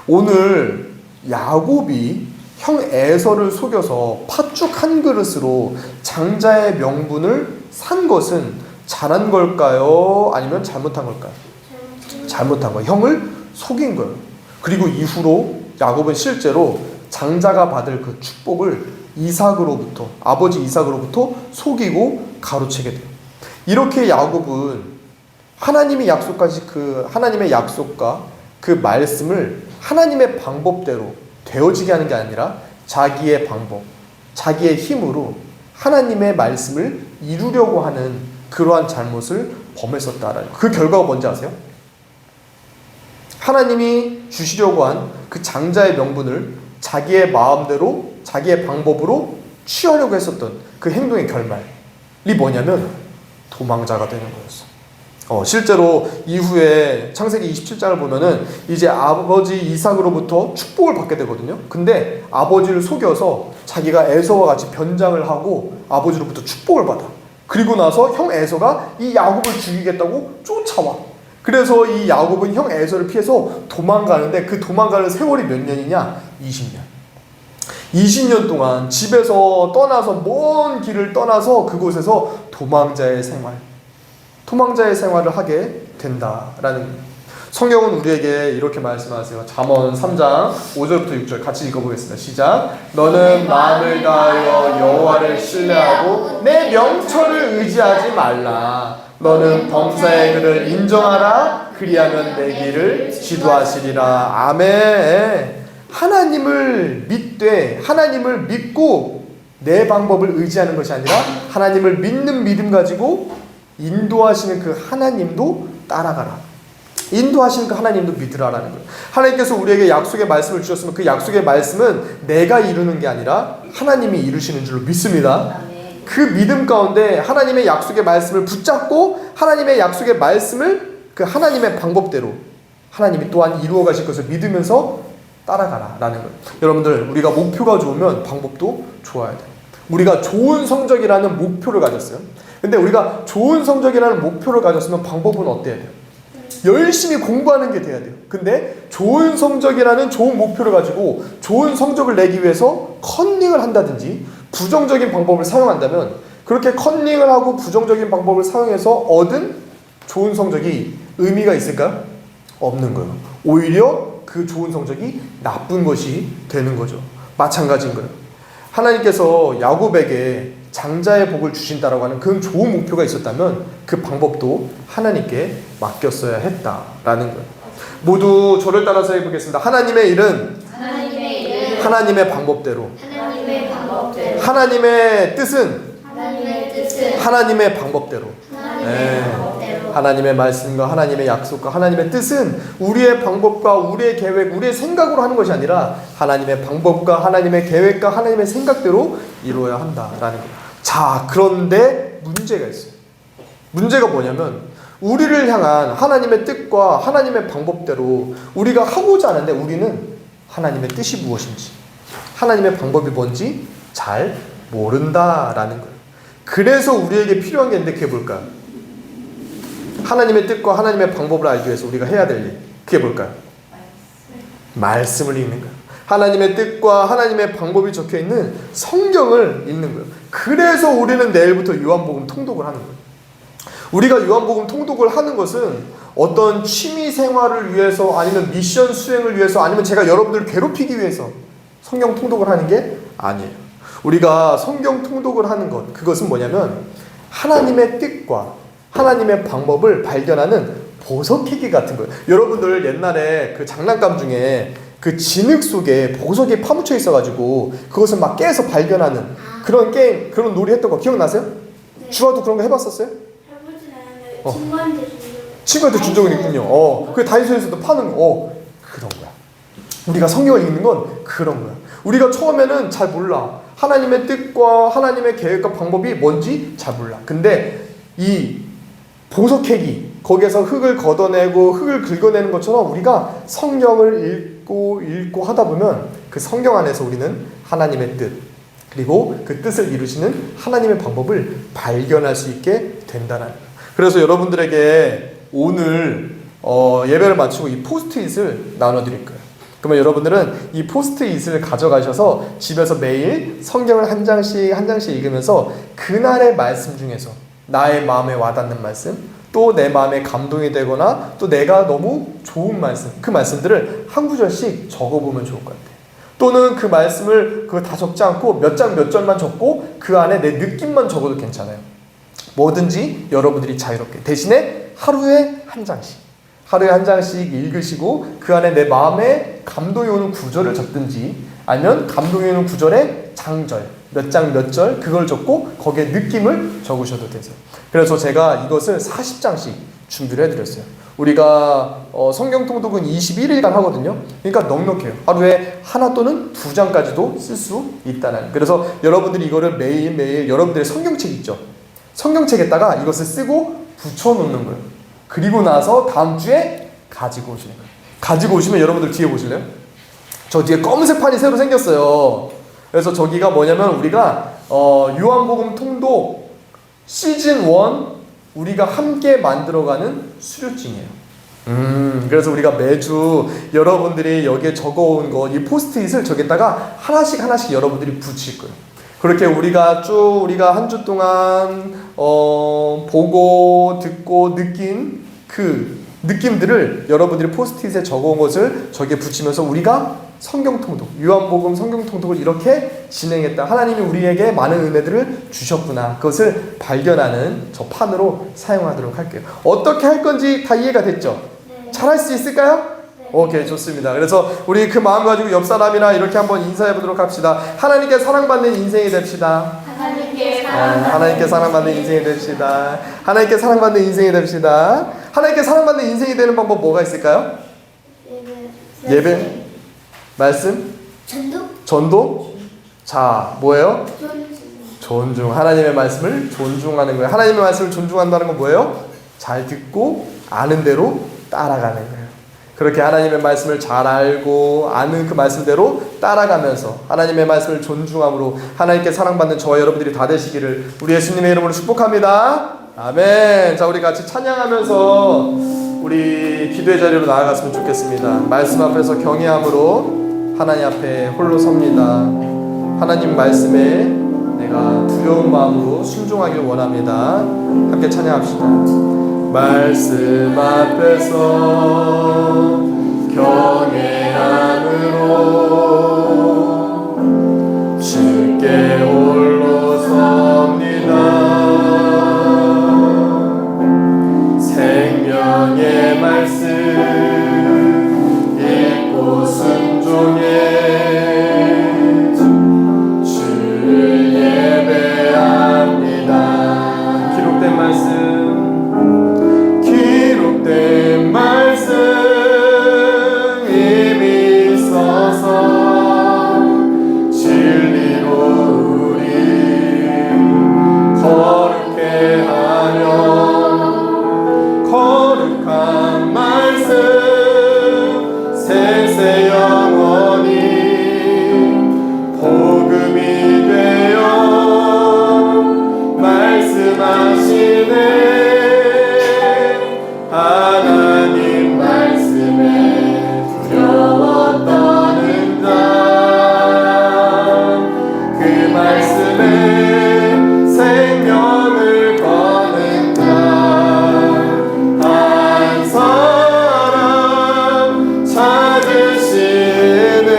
오늘 야곱이 형 에서를 속여서 팥죽 한 그릇으로 장자의 명분을 산 것은 잘한 걸까요? 아니면 잘못한 걸까요? 잘못한 거예요. 형을 속인 거예요. 그리고 이후로 야곱은 실제로 장자가 받을 그 축복을 이삭으로부터, 아버지 이삭으로부터 속이고 가로채게 돼요. 이렇게 야곱은 하나님의 약속과 그 말씀을 하나님의 방법대로 되어지게 하는 게 아니라 자기의 방법, 자기의 힘으로 하나님의 말씀을 이루려고 하는 그러한 잘못을 범했었다라는 그 결과가 뭔지 아세요? 하나님이 주시려고 한 그 장자의 명분을 자기의 마음대로 자기의 방법으로 취하려고 했었던 그 행동의 결말이 뭐냐면 도망자가 되는 거였어. 실제로 이후에 창세기 27장을 보면은 이제 아버지 이삭으로부터 축복을 받게 되거든요. 근데 아버지를 속여서 자기가 에서와 같이 변장을 하고 아버지로부터 축복을 받아. 그리고 나서 형 에서가 이 야곱을 죽이겠다고 쫓아와. 그래서 이 야곱은 형 에서를 피해서 도망가는데 그 도망가는 세월이 몇 년이냐? 20년. 20년 동안 집에서 떠나서 먼 길을 떠나서 그곳에서 도망자의 생활을 하게 된다라는 거예요. 성경은 우리에게 이렇게 말씀하세요. 잠언 3장 5절부터 6절 같이 읽어보겠습니다. 시작. 너는 마음을 다하여 여호와를 신뢰하고 내 명철을 의지하지 말라. 너는 범사의 그를 인정하라. 그리하면 내 길을 지도하시리라. 아멘. 하나님을 믿되 하나님을 믿고 내 방법을 의지하는 것이 아니라 하나님을 믿는 믿음 가지고 인도하시는 그 하나님도 따라가라. 인도하시는 그 하나님도 믿으라라는 거예요. 하나님께서 우리에게 약속의 말씀을 주셨으면 그 약속의 말씀은 내가 이루는 게 아니라 하나님이 이루시는 줄로 믿습니다. 그 믿음 가운데 하나님의 약속의 말씀을 붙잡고 하나님의 약속의 말씀을 그 하나님의 방법대로 하나님이 또한 이루어 가실 것을 믿으면서 따라가라라는 거예요. 여러분들, 우리가 목표가 좋으면 방법도 좋아야 돼요. 우리가 좋은 성적이라는 목표를 가졌어요. 근데 우리가 좋은 성적이라는 목표를 가졌으면 방법은 어때야 돼요? 열심히 공부하는 게 돼야 돼요. 근데 좋은 성적이라는 좋은 목표를 가지고 좋은 성적을 내기 위해서 컨닝을 한다든지 부정적인 방법을 사용한다면 그렇게 컨닝을 하고 부정적인 방법을 사용해서 얻은 좋은 성적이 의미가 있을까요? 없는 거예요. 오히려 그 좋은 성적이 나쁜 것이 되는 거죠. 마찬가지인 거예요. 하나님께서 야곱에게 장자의 복을 주신다라고 하는 그런 좋은 목표가 있었다면 그 방법도 하나님께 맡겼어야 했다라는 거예요. 모두 저를 따라서 해보겠습니다. 하나님의 일은 하나님의 방법대로, 하나님의 뜻은 하나님의 방법대로. 하나님의 말씀과 하나님의 약속과 하나님의 뜻은 우리의 방법과 우리의 계획, 우리의 생각으로 하는 것이 아니라 하나님의 방법과 하나님의 계획과 하나님의 생각대로 이루어야 한다라는 거예요. 자, 그런데 문제가 있어요. 문제가 뭐냐면 우리를 향한 하나님의 뜻과 하나님의 방법대로 우리가 하고자 하는데 우리는 하나님의 뜻이 무엇인지 하나님의 방법이 뭔지 잘 모른다라는 거예요. 그래서 우리에게 필요한 게 있는데 그게 뭘까요? 하나님의 뜻과 하나님의 방법을 알기 위해서 우리가 해야 될 일, 그게 뭘까요? 말씀을 읽는 거예요. 하나님의 뜻과 하나님의 방법이 적혀있는 성경을 읽는 거예요. 그래서 우리는 내일부터 요한복음 통독을 하는 거예요. 우리가 요한복음 통독을 하는 것은 어떤 취미 생활을 위해서 아니면 미션 수행을 위해서 아니면 제가 여러분들을 괴롭히기 위해서 성경 통독을 하는 게 아니에요. 우리가 성경 통독을 하는 것, 그것은 뭐냐면 하나님의 뜻과 하나님의 방법을 발견하는 보석캐기 같은 거예요. 여러분들 옛날에 그 장난감 중에 그 진흙 속에 보석이 파묻혀 있어가지고 그것을 막 깨서 발견하는 그런 게임, 그런 놀이 했던 거 기억나세요? 네. 주아도 그런 거 해봤었어요? 해보진 않았는데 친구한테 준 적은 있군요. 그 다이소에서도 파는 거. 그런 거야. 우리가 성경을 읽는 건 그런 거야. 우리가 처음에는 잘 몰라. 하나님의 뜻과 하나님의 계획과 방법이 뭔지 잘 몰라. 근데 이 보석캐기, 거기에서 흙을 걷어내고 흙을 긁어내는 것처럼 우리가 성경을 읽고 하다 보면 그 성경 안에서 우리는 하나님의 뜻, 그리고 그 뜻을 이루시는 하나님의 방법을 발견할 수 있게 된다는 거예요. 그래서 여러분들에게 오늘 예배를 마치고 이 포스트잇을 나눠드릴 거예요. 그러면 여러분들은 이 포스트잇을 가져가셔서 집에서 매일 성경을 한 장씩 읽으면서 그날의 말씀 중에서 나의 마음에 와닿는 말씀, 또 내 마음에 감동이 되거나 또 내가 너무 좋은 말씀, 그 말씀들을 한 구절씩 적어보면 좋을 것 같아요. 또는 그 말씀을 그거 다 적지 않고 몇 장 몇 절만 적고 그 안에 내 느낌만 적어도 괜찮아요. 뭐든지 여러분들이 자유롭게, 대신에 하루에 한 장씩 읽으시고 그 안에 내 마음에 감동이 오는 구절을 적든지 아니면 감동이 오는 구절에 장절, 몇 장 몇 절 그걸 적고 거기에 느낌을 적으셔도 되세요. 그래서 제가 이것을 40장씩 준비를 해드렸어요. 우리가 성경 통독은 21일간 하거든요. 그러니까 넉넉해요. 하루에 하나 또는 2장까지도 쓸 수 있다는. 그래서 여러분들이 이거를 매일매일 여러분들의 성경책 있죠. 성경책에다가 이것을 쓰고 붙여놓는 거예요. 그리고 나서 다음 주에 가지고 오시는 거예요. 가지고 오시면 여러분들 뒤에 보실래요? 저 뒤에 검은색 판이 새로 생겼어요. 그래서 저기가 뭐냐면 우리가 요한복음 통독 시즌 1 우리가 함께 만들어가는 수료증이에요. 그래서 우리가 매주 여러분들이 여기에 적어온 거, 이 포스트잇을 저기다가 하나씩 여러분들이 붙일 거예요. 그렇게 우리가 한 주 동안 보고 듣고 느낀 그 느낌들을 여러분들이 포스트잇에 적어온 것을 저기에 붙이면서 우리가 성경통독, 요한복음 성경통독을 이렇게 진행했다. 하나님이 우리에게 많은 은혜들을 주셨구나. 그것을 발견하는 저 판으로 사용하도록 할게요. 어떻게 할 건지 다 이해가 됐죠? 네. 잘할 수 있을까요? 네. 오케이, 좋습니다. 그래서 우리 그 마음 가지고 옆 사람이랑 이렇게 한번 인사해 보도록 합시다. 하나님께 사랑받는 인생이 됩시다. 하나님께 사랑받는 인생이 됩시다. 하나님께 사랑받는 인생이 됩시다. 하나님께 사랑받는 인생이 되는 방법 뭐가 있을까요? 예배? 말씀? 전도? 자, 뭐예요? 존중. 하나님의 말씀을 존중하는 거예요. 하나님의 말씀을 존중한다는 건 뭐예요? 잘 듣고 아는 대로 따라가는 거예요. 그렇게 하나님의 말씀을 잘 알고 아는 그 말씀대로 따라가면서 하나님의 말씀을 존중함으로 하나님께 사랑받는 저와 여러분들이 다 되시기를 우리 예수님의 이름으로 축복합니다. 아멘. 자, 우리 같이 찬양하면서 우리 기도의 자리로 나아갔으면 좋겠습니다. 말씀 앞에서 경외함으로 하나님 앞에 홀로 섭니다. 하나님 말씀에 내가 두려운 마음으로 순종하길 원합니다. 함께 찬양합시다. 말씀 앞에서 경외함으로 주께 홀로 섭니다. 생명의 말씀 읽고 순종해 주를 예배합니다. 기록된 말씀 이미 있어서 진리로 우리 거룩해 하며 거룩한 말씀 세세 영원히 복음이 되어 말씀하시네. 하나님 말씀에 두려워 떠는 자, 그 말씀에 생명을 거는 자, 한 사람 찾으시는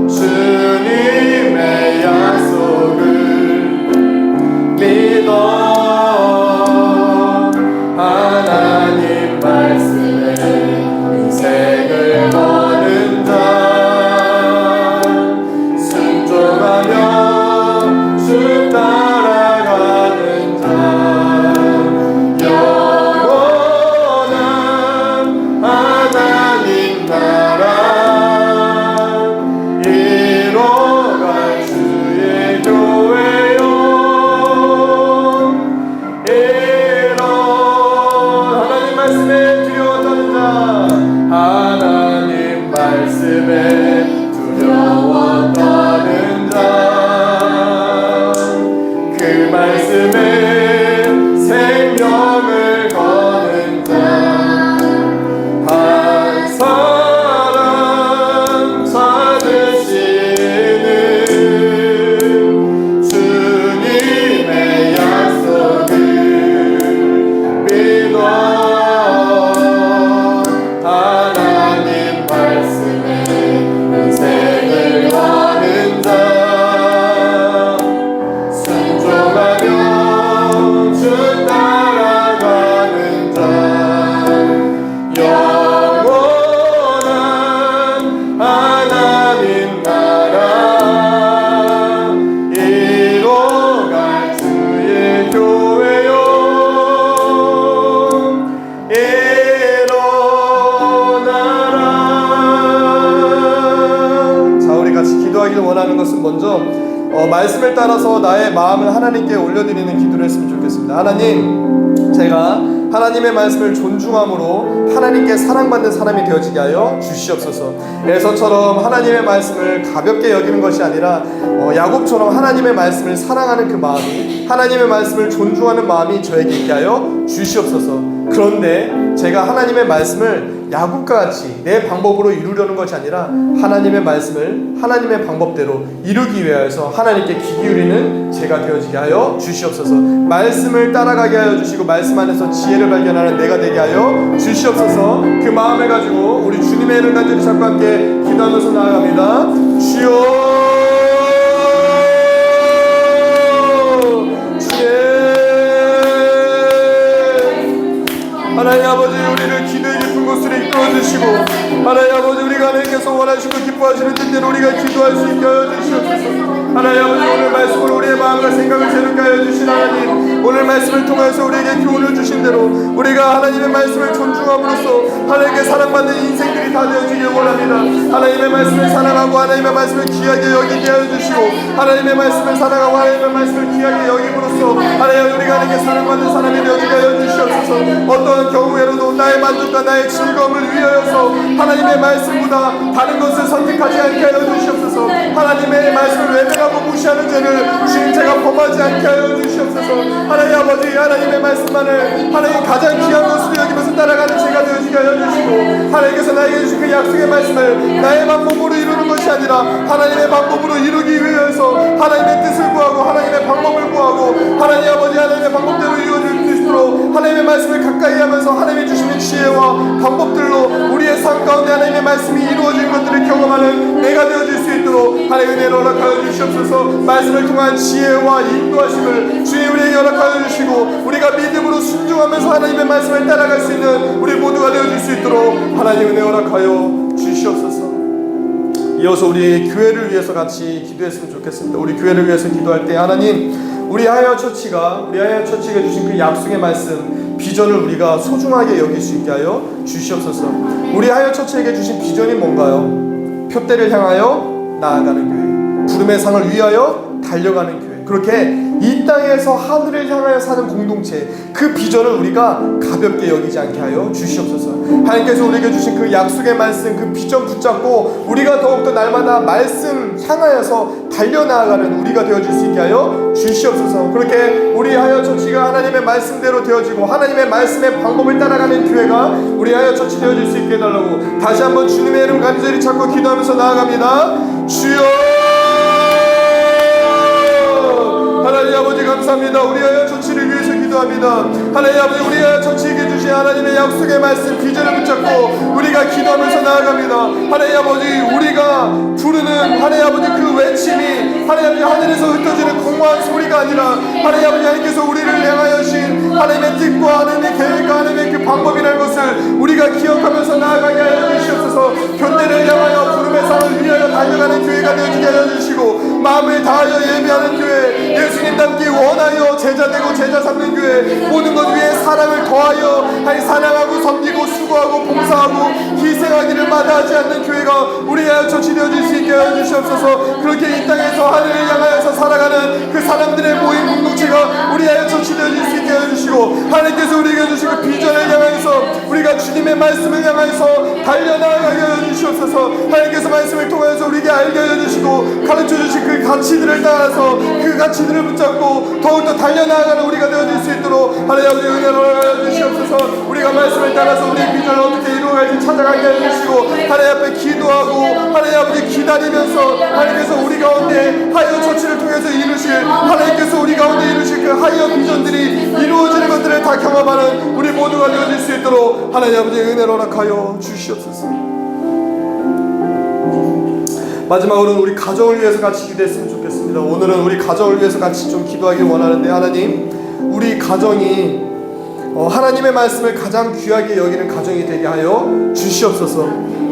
주님의 약속을 믿어. 하나님 말씀에 인생을 거는 자, 순종하며 주 따라가는 자, 영원한 하나님 나라 이뤄갈 주의 교회요. 말씀에 두려워 떠는 자, 하나님 말씀에 두려워 떠는 자, 그 말씀에 생명을 거는 자, 한 사람 찾으시는 주님의 약속을 기도하길 원하는 것은 먼저 말씀을 따라서 나의 마음을 하나님께 올려드리는 기도를 했으면 좋겠습니다. 하나님, 제가 하나님의 말씀을 존중함으로 하나님께 사랑받는 사람이 되어지게 하여 주시옵소서. 에서처럼 하나님의 말씀을 가볍게 여기는 것이 아니라 야곱처럼 하나님의 말씀을 사랑하는 그 마음이, 하나님의 말씀을 존중하는 마음이 저에게 있게 하여 주시옵소서. 그런데 제가 하나님의 말씀을 야곱과 같이 내 방법으로 이루려는 것이 아니라 하나님의 말씀을 하나님의 방법대로 이루기 위하여서 하나님께 귀 기울이는 제가 되어지게 하여 주시옵소서. 말씀을 따라가게 하여 주시고 말씀 안에서 지혜를 발견하는 내가 되게 하여 주시옵소서. 그 마음을 가지고 우리 주님의 이름 간절히 잡고 함께 기도하면서 나아갑니다. 주여, 하나님 아버지, 우리를 기도의 깊은 곳으로 이끌어주시고 하나님 아버지, 우리가 하나님께서 원하시고 기뻐하시는 뜻대로 우리가 기도할 수 있게 하여 주시옵소서. 하나님 아버지, 오늘 말씀으로 우리의 마음과 생각을 새롭게 하여 주신 하나님, 오늘 말씀을 통해서 우리에게 교훈을 주신 대로 우리가 하나님의 말씀을 존중함으로써 하나님께 사랑받는 인생들이 다 되어지길 원합니다. 하나님의 말씀을 사랑하고 하나님의 말씀을 귀하게 여기게 하여 주시고 하나님의 말씀을 사랑하고 하나님의 말씀을 귀하게 여김으로써 하나님, 우리가 하나님께 사랑받는 사람이 되어지게 하여 주시옵소서. 어떠한 경우에라도 나의 만족과 나의 즐거움을 위하여서 하나님의 말씀보다 다른 것을 선택하지 않게 하여 주시옵소서. 하나님의 말씀을 외면하고 무시하는 죄를 주님 제가 범하지 않게 하여 주시옵소서. 하나님 아버지, 하나님의 말씀만을 하나님 가장 귀한 것으로 여기면서 따라가는 제가 되어지게 하여 주시고 하나님께서 나에게 주신 그 약속의 말씀을 나의 방법으로 이루는 것이 아니라 하나님의 방법으로 이루기 위해서 하나님의 뜻을 구하고 하나님의 방법을 구하고 하나님 아버지, 하나님의 방법대로 이루어질 수 있도록 하나님의 말씀을 가까이 하면서 하나님이 주시는 지혜와 방법들로 우리의 삶 가운데 하나님의 말씀이 이루어지는 것들을 경험하는 내가 되어질 수 있도록 하나님의 은혜를 허락하여 주시옵소서. 말씀을 통한 지혜와 인도하심을 주님 우리에게 허락하여 주시고 우리가 믿음으로 순종하면서 하나님의 말씀을 따라갈 수 있는 우리 모두가 되어질 수 있도록 하나님 은혜 허락하여 주시옵소서. 이어서 우리 교회를 위해서 같이 기도했으면 좋겠습니다. 우리 교회를 위해서 기도할 때 하나님, 우리 하이어 처치가 주신 그 약속의 말씀, 비전을 우리가 소중하게 여길 수 있게 하여 주시옵소서. 우리 하이어 처치에게 주신 비전이 뭔가요? 표대를 향하여 나아가는 교회, 부름의 상을 위하여 달려가는 교회, 그렇게 이 땅에서 하늘을 향하여 사는 공동체, 그 비전을 우리가 가볍게 여기지 않게 하여 주시옵소서. 하나님께서 우리에게 주신 그 약속의 말씀, 그 비전 붙잡고 우리가 더욱더 날마다 말씀 향하여서 달려나아가는 우리가 되어질 수 있게 하여 주시옵소서. 그렇게 우리 하여 처치가 하나님의 말씀대로 되어지고 하나님의 말씀의 방법을 따라가는 교회가 우리 하여 처치 되어질 수 있게 해달라고 다시 한번 주님의 이름 간절히 찾고 기도하면서 나아갑니다. 주여, 하나님 아버지 감사합니다. 우리 하여 처치를 위해서 기도합니다. 하나님 아버지, 우리 하여 처치에게 주신 하나님의 약속의 말씀 비전을 붙잡고 우리가 기도하면서 나아갑니다. 하나님 아버지, 우리가 부르는 하나님 아버지 그 외침이 하나님 아버지 하늘에서 흩어지는 공허한 소리가 아니라 하나님 아버지, 하나님께서 우리를 향하여 신 하나님의 뜻과 하나님의 계획과 하나님의 그 방법이라는 것을 우리가 기억하면서 나아가게 하여 주시옵소서. 교대를 향하여 부름의 상을 위하여 달려가는 교회가 되어지게 하여 주시고 마음을 다하여 예배하는 교회, 예수님 닮기 원하여 제자되고 제자 삼는 교회, 모든 것 위에 사랑을 더하여 사랑하고 섬기고 수고하고 봉사하고 희생하기를 마다하지 않는 교회가 우리 하여 처치 되어질 수 있게 하여 주시옵소서. 그렇게 이 땅에서 하늘을 향하여서 살아가는 그 사람들의 모임 공동체가 우리 하여 처치 되어질 수 있게 하여 주시고 하나님께서 우리에게 주신 그 비전을 향하여서 우리가 주님의 말씀을 향하여서 달려나가게 하여 주시옵소서. 하나님께서 말씀을 통해서 우리에게 알게 하여 주시고 가르쳐 주신 그 가치들을 따라서 그 가치들을 붙잡고 더욱더 달려나가는 우리가 되어질 수 있도록 하나님 아버지 은혜를 허락하여 주시옵소서. 우리가 말씀을 따라서 우리의 비전을 어떻게 이루어갈지 찾아가게 하여 주시고 하나님 앞에 기도하고 하나님 아버지 기다리면서 하나님께서 우리 가운데 하이어 처치를 통해서 이루실, 하나님께서 우리 가운데 이루실 그 하이어 비전들이 이루어지는 것들을 다 경험하는 우리 모두가 되어질 수 있도록 하나님 아버지 은혜를 허락하여 주시옵소서. 마지막으로는 우리 가정을 위해서 같이 기도했으면 좋겠습니다. 오늘은 우리 가정을 위해서 같이 좀 기도하길 원하는데, 하나님, 우리 가정이 하나님의 말씀을 가장 귀하게 여기는 가정이 되게 하여 주시옵소서.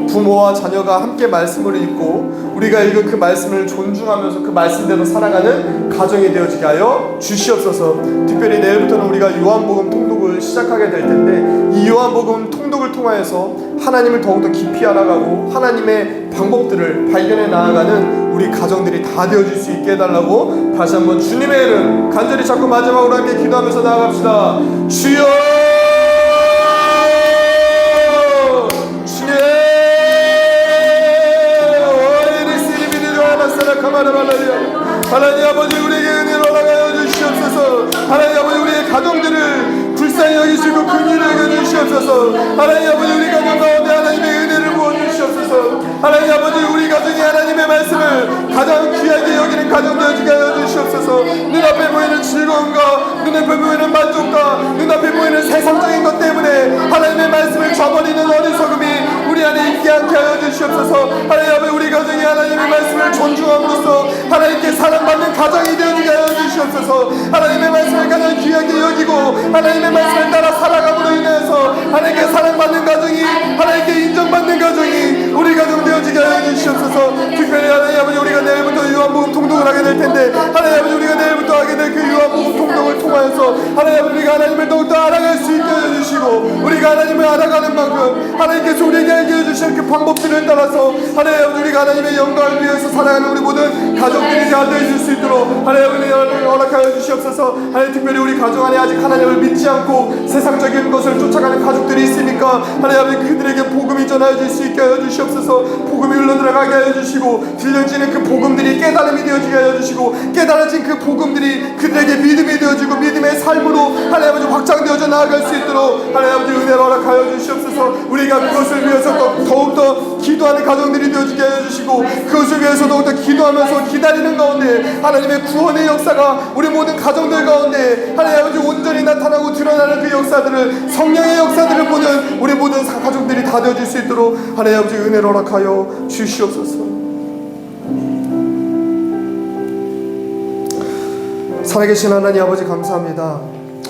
부모와 자녀가 함께 말씀을 읽고 우리가 읽은 그 말씀을 존중하면서 그 말씀대로 살아가는 가정이 되어지게 하여 주시옵소서. 특별히 내일부터는 우리가 요한복음 통독을 시작하게 될 텐데, 이 요한복음 통독을 통하여서 하나님을 더욱더 깊이 알아가고 하나님의 방법들을 발견해 나아가는 우리 가정들이 다 되어질 수 있게 해달라고 다시 한번 주님의 이름 간절히 잡고 마지막으로 함께 기도하면서 나아갑시다. 주여, 주님, 하나님 아버지, 우리에게 은혜를 허락하여 주시옵소서. 하나님 아버지, 우리의 가정들을 불쌍히 여기시고 긍휼히 여겨주시옵소서. 하나님 아버지, 우리 가정 가운데 하나님의 은혜를 부어주시옵소서. 하나님 아버지, 우리 가정이 하나님의 말씀을 가장 귀하게 여기는 가정 되어지게 하여 주시옵소서. 눈앞에 보이는 즐거움과 눈앞에 보이는 만족과 눈앞에 보이는 세상적인 것 때문에 하나님의 말씀을 저버리는 어리석음이 우리 안에 있게 않게 하여 주시옵소서. 하나님 아버지, 우리 가정이 하나님의 말씀을 존중함으로써 하나님께 사랑받는 가정이 되어지게 하여 주시옵소서. 하나님의 말씀을 가장 귀하게 여기고 하나님의 말씀을 따라 살아감으로 인해서 하나님께 사랑받는 가정이, 하나님께 인정받는 가정이 우리 가정 되어지게 하여 주시옵소서. 특별히 하나님 아버지, 우리가 내일부터 요한복음 통독을 하게 될 텐데 하나님 아버지, 우리가 내일부터 하게 될 그 요한복음 통독을 통하여서 하나님 아버지, 우리가 하나님을 더욱더 알아갈 수 있게 해주시고 우리가 하나님을 알아가는 만큼 하나님께서 우리에게 알게 해주실 그 방법들을 따라서 하나님 아버지, 우리가 하나님의 영광을 위해서 살아가는 우리 모든 가정들이 다 되어질 수 있도록 하나님 아버지 허락하여 주시옵소서. 하나님, 특별히 우리 가정 안에 아직 하나님을 믿지 않고 세상적인 것을 쫓아가는 가족들이 있으니까 하나님 아버지, 그들에게 복음이 전하여질 수 있게 하여 주시옵소서. 복음이 흘러들어가게 하여 주시고 들려지는 그 복음들이 깨달음이 되어지게 하여 주시고 깨달아진 그 복음들이 그들에게 믿음이 되어지고 믿음의 삶으로 하나님 아버지 확장되어져 나아갈 수 있도록 하나님 아버지 은혜를 허락하여 주시옵소서. 우리가 그것을 위해서 더욱더 기도하는 가정들이 되어지게 하여 주시고 그것을 위해서 더욱더 기도하면서 기다리는 가운데 하나님의 구원의 역사가 우리 모든 가정들 가운데 하나님 아버지 온전히 나타나고 드러나는 그 역사들을, 성령의 역사들을 보는 우리 모든 가족들이 다 되어질 수 있도록 하나님 아버지 은혜를 허락하여 주시옵소서. 살아계신 하나님 아버지, 감사합니다.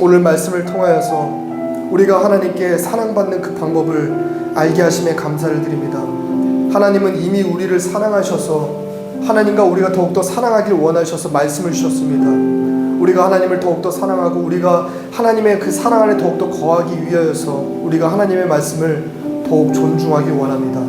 오늘 말씀을 통하여서 우리가 하나님께 사랑받는 그 방법을 알게 하심에 감사를 드립니다. 하나님은 이미 우리를 사랑하셔서 하나님과 우리가 더욱더 사랑하길 원하셔서 말씀을 주셨습니다. 우리가 하나님을 더욱더 사랑하고 우리가 하나님의 그 사랑 안에 더욱더 거하기 위하여서 우리가 하나님의 말씀을 더욱 존중하기 원합니다.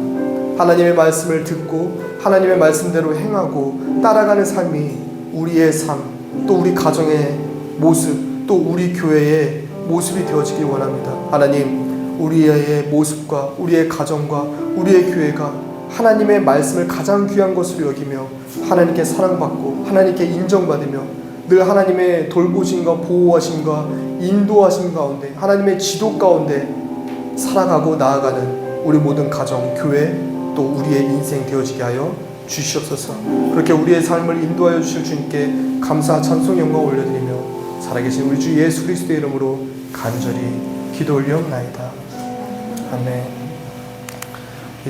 하나님의 말씀을 듣고 하나님의 말씀대로 행하고 따라가는 삶이 우리의 삶, 또 우리 가정의 모습, 또 우리 교회의 모습이 되어지길 원합니다. 하나님, 우리의 모습과 우리의 가정과 우리의 교회가 하나님의 말씀을 가장 귀한 것으로 여기며 하나님께 사랑받고 하나님께 인정받으며 늘 하나님의 돌보심과 보호하심과 인도하심 가운데 하나님의 지도 가운데 살아가고 나아가는 우리 모든 가정, 교회, 또 우리의 인생 되어지게 하여 주시옵소서. 그렇게 우리의 삶을 인도하여 주실 주님께 감사, 찬송, 영광 올려드리며 살아계신 우리 주 예수 그리스도의 이름으로 간절히 기도 올려옵나이다. 아멘.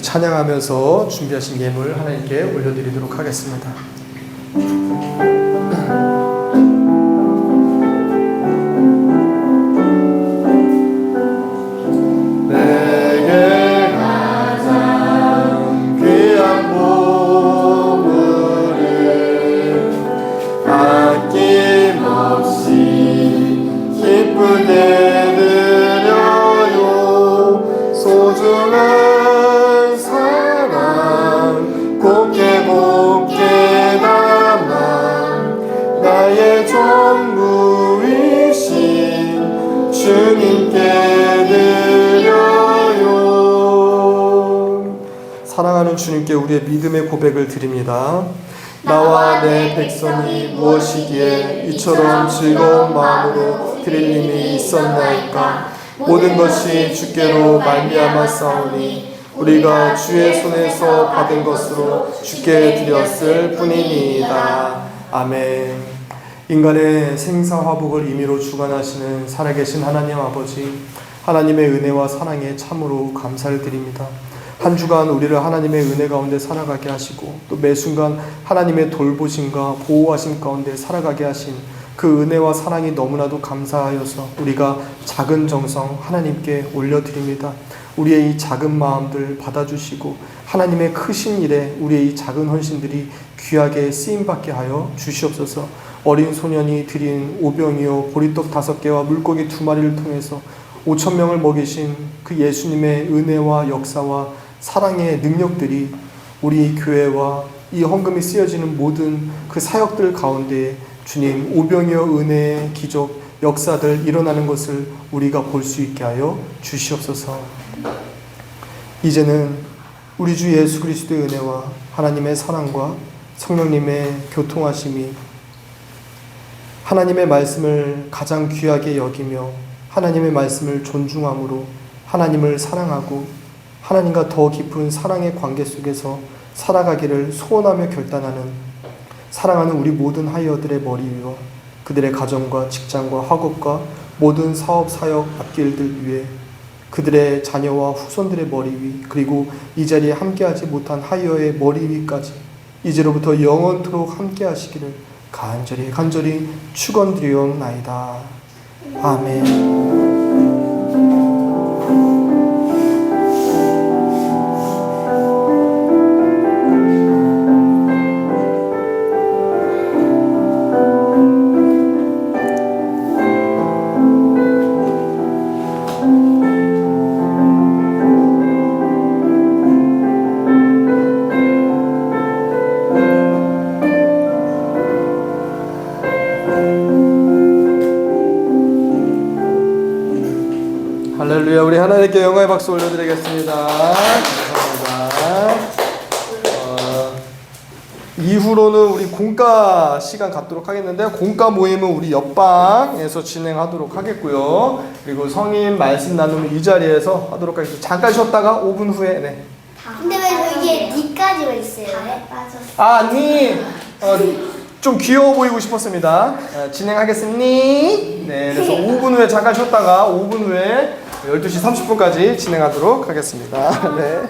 찬양하면서 준비하신 예물 하나님께 올려드리도록 하겠습니다. 내게 가장 귀한 보물을 아낌없이 기쁘게 드려요. 소중한 곱게 담아 나의 전부이신 주님께 드려요. 사랑하는 주님께 우리의 믿음의 고백을 드립니다. 나와 내 백성이 무엇이기에 이처럼 즐거운 마음으로 드릴 힘이 있었나이까. 모든 것이 주께로 말미암아 싸우니 우리가 주의 손에서 받은 것으로 주께 드렸을 뿐이니이다. 아멘. 인간의 생사화복을 임의로 주관하시는 살아계신 하나님 아버지, 하나님의 은혜와 사랑에 참으로 감사를 드립니다. 한 주간 우리를 하나님의 은혜 가운데 살아가게 하시고 또 매 순간 하나님의 돌보심과 보호하심 가운데 살아가게 하신 그 은혜와 사랑이 너무나도 감사하여서 우리가 작은 정성 하나님께 올려드립니다. 우리의 이 작은 마음들 받아주시고 하나님의 크신 일에 우리의 이 작은 헌신들이 귀하게 쓰임받게 하여 주시옵소서. 어린 소년이 드린 오병이어 보리떡 5개와 물고기 2마리를 통해서 5,000명을 먹이신 그 예수님의 은혜와 역사와 사랑의 능력들이 우리 교회와 이 헌금이 쓰여지는 모든 그 사역들 가운데 주님 오병이어 은혜의 기적 역사들 일어나는 것을 우리가 볼 수 있게 하여 주시옵소서. 이제는 우리 주 예수 그리스도의 은혜와 하나님의 사랑과 성령님의 교통하심이 하나님의 말씀을 가장 귀하게 여기며 하나님의 말씀을 존중함으로 하나님을 사랑하고 하나님과 더 깊은 사랑의 관계 속에서 살아가기를 소원하며 결단하는 사랑하는 우리 모든 하이어들의 머리 위와 그들의 가정과 직장과 학업과 모든 사업, 사역, 앞길들 위에 그들의 자녀와 후손들의 머리 위 그리고 이 자리에 함께하지 못한 하이어의 머리 위까지 이제로부터 영원토록 함께하시기를 간절히 축원드리옵나이다. 아멘. 할렐루야. 우리 하나님께 영광의 박수 올려드리겠습니다. 감사합니다. 이후로는 우리 공과 시간 갖도록 하겠는데요. 공과 모임은 우리 옆방에서 진행하도록 하겠고요. 그리고 성인 말씀 나눔은 이 자리에서 하도록 하겠습니다. 잠깐 쉬었다가 5분 후에 네. 근데 왜 이게 니까지 왜 있어요? 빠졌어. 아, 좀 귀여워 보이고 싶었습니다. 진행하겠습니다. 네, 그래서 5분 후에 잠깐 쉬었다가 5분 후에 12시 30분까지 진행하도록 하겠습니다. 네.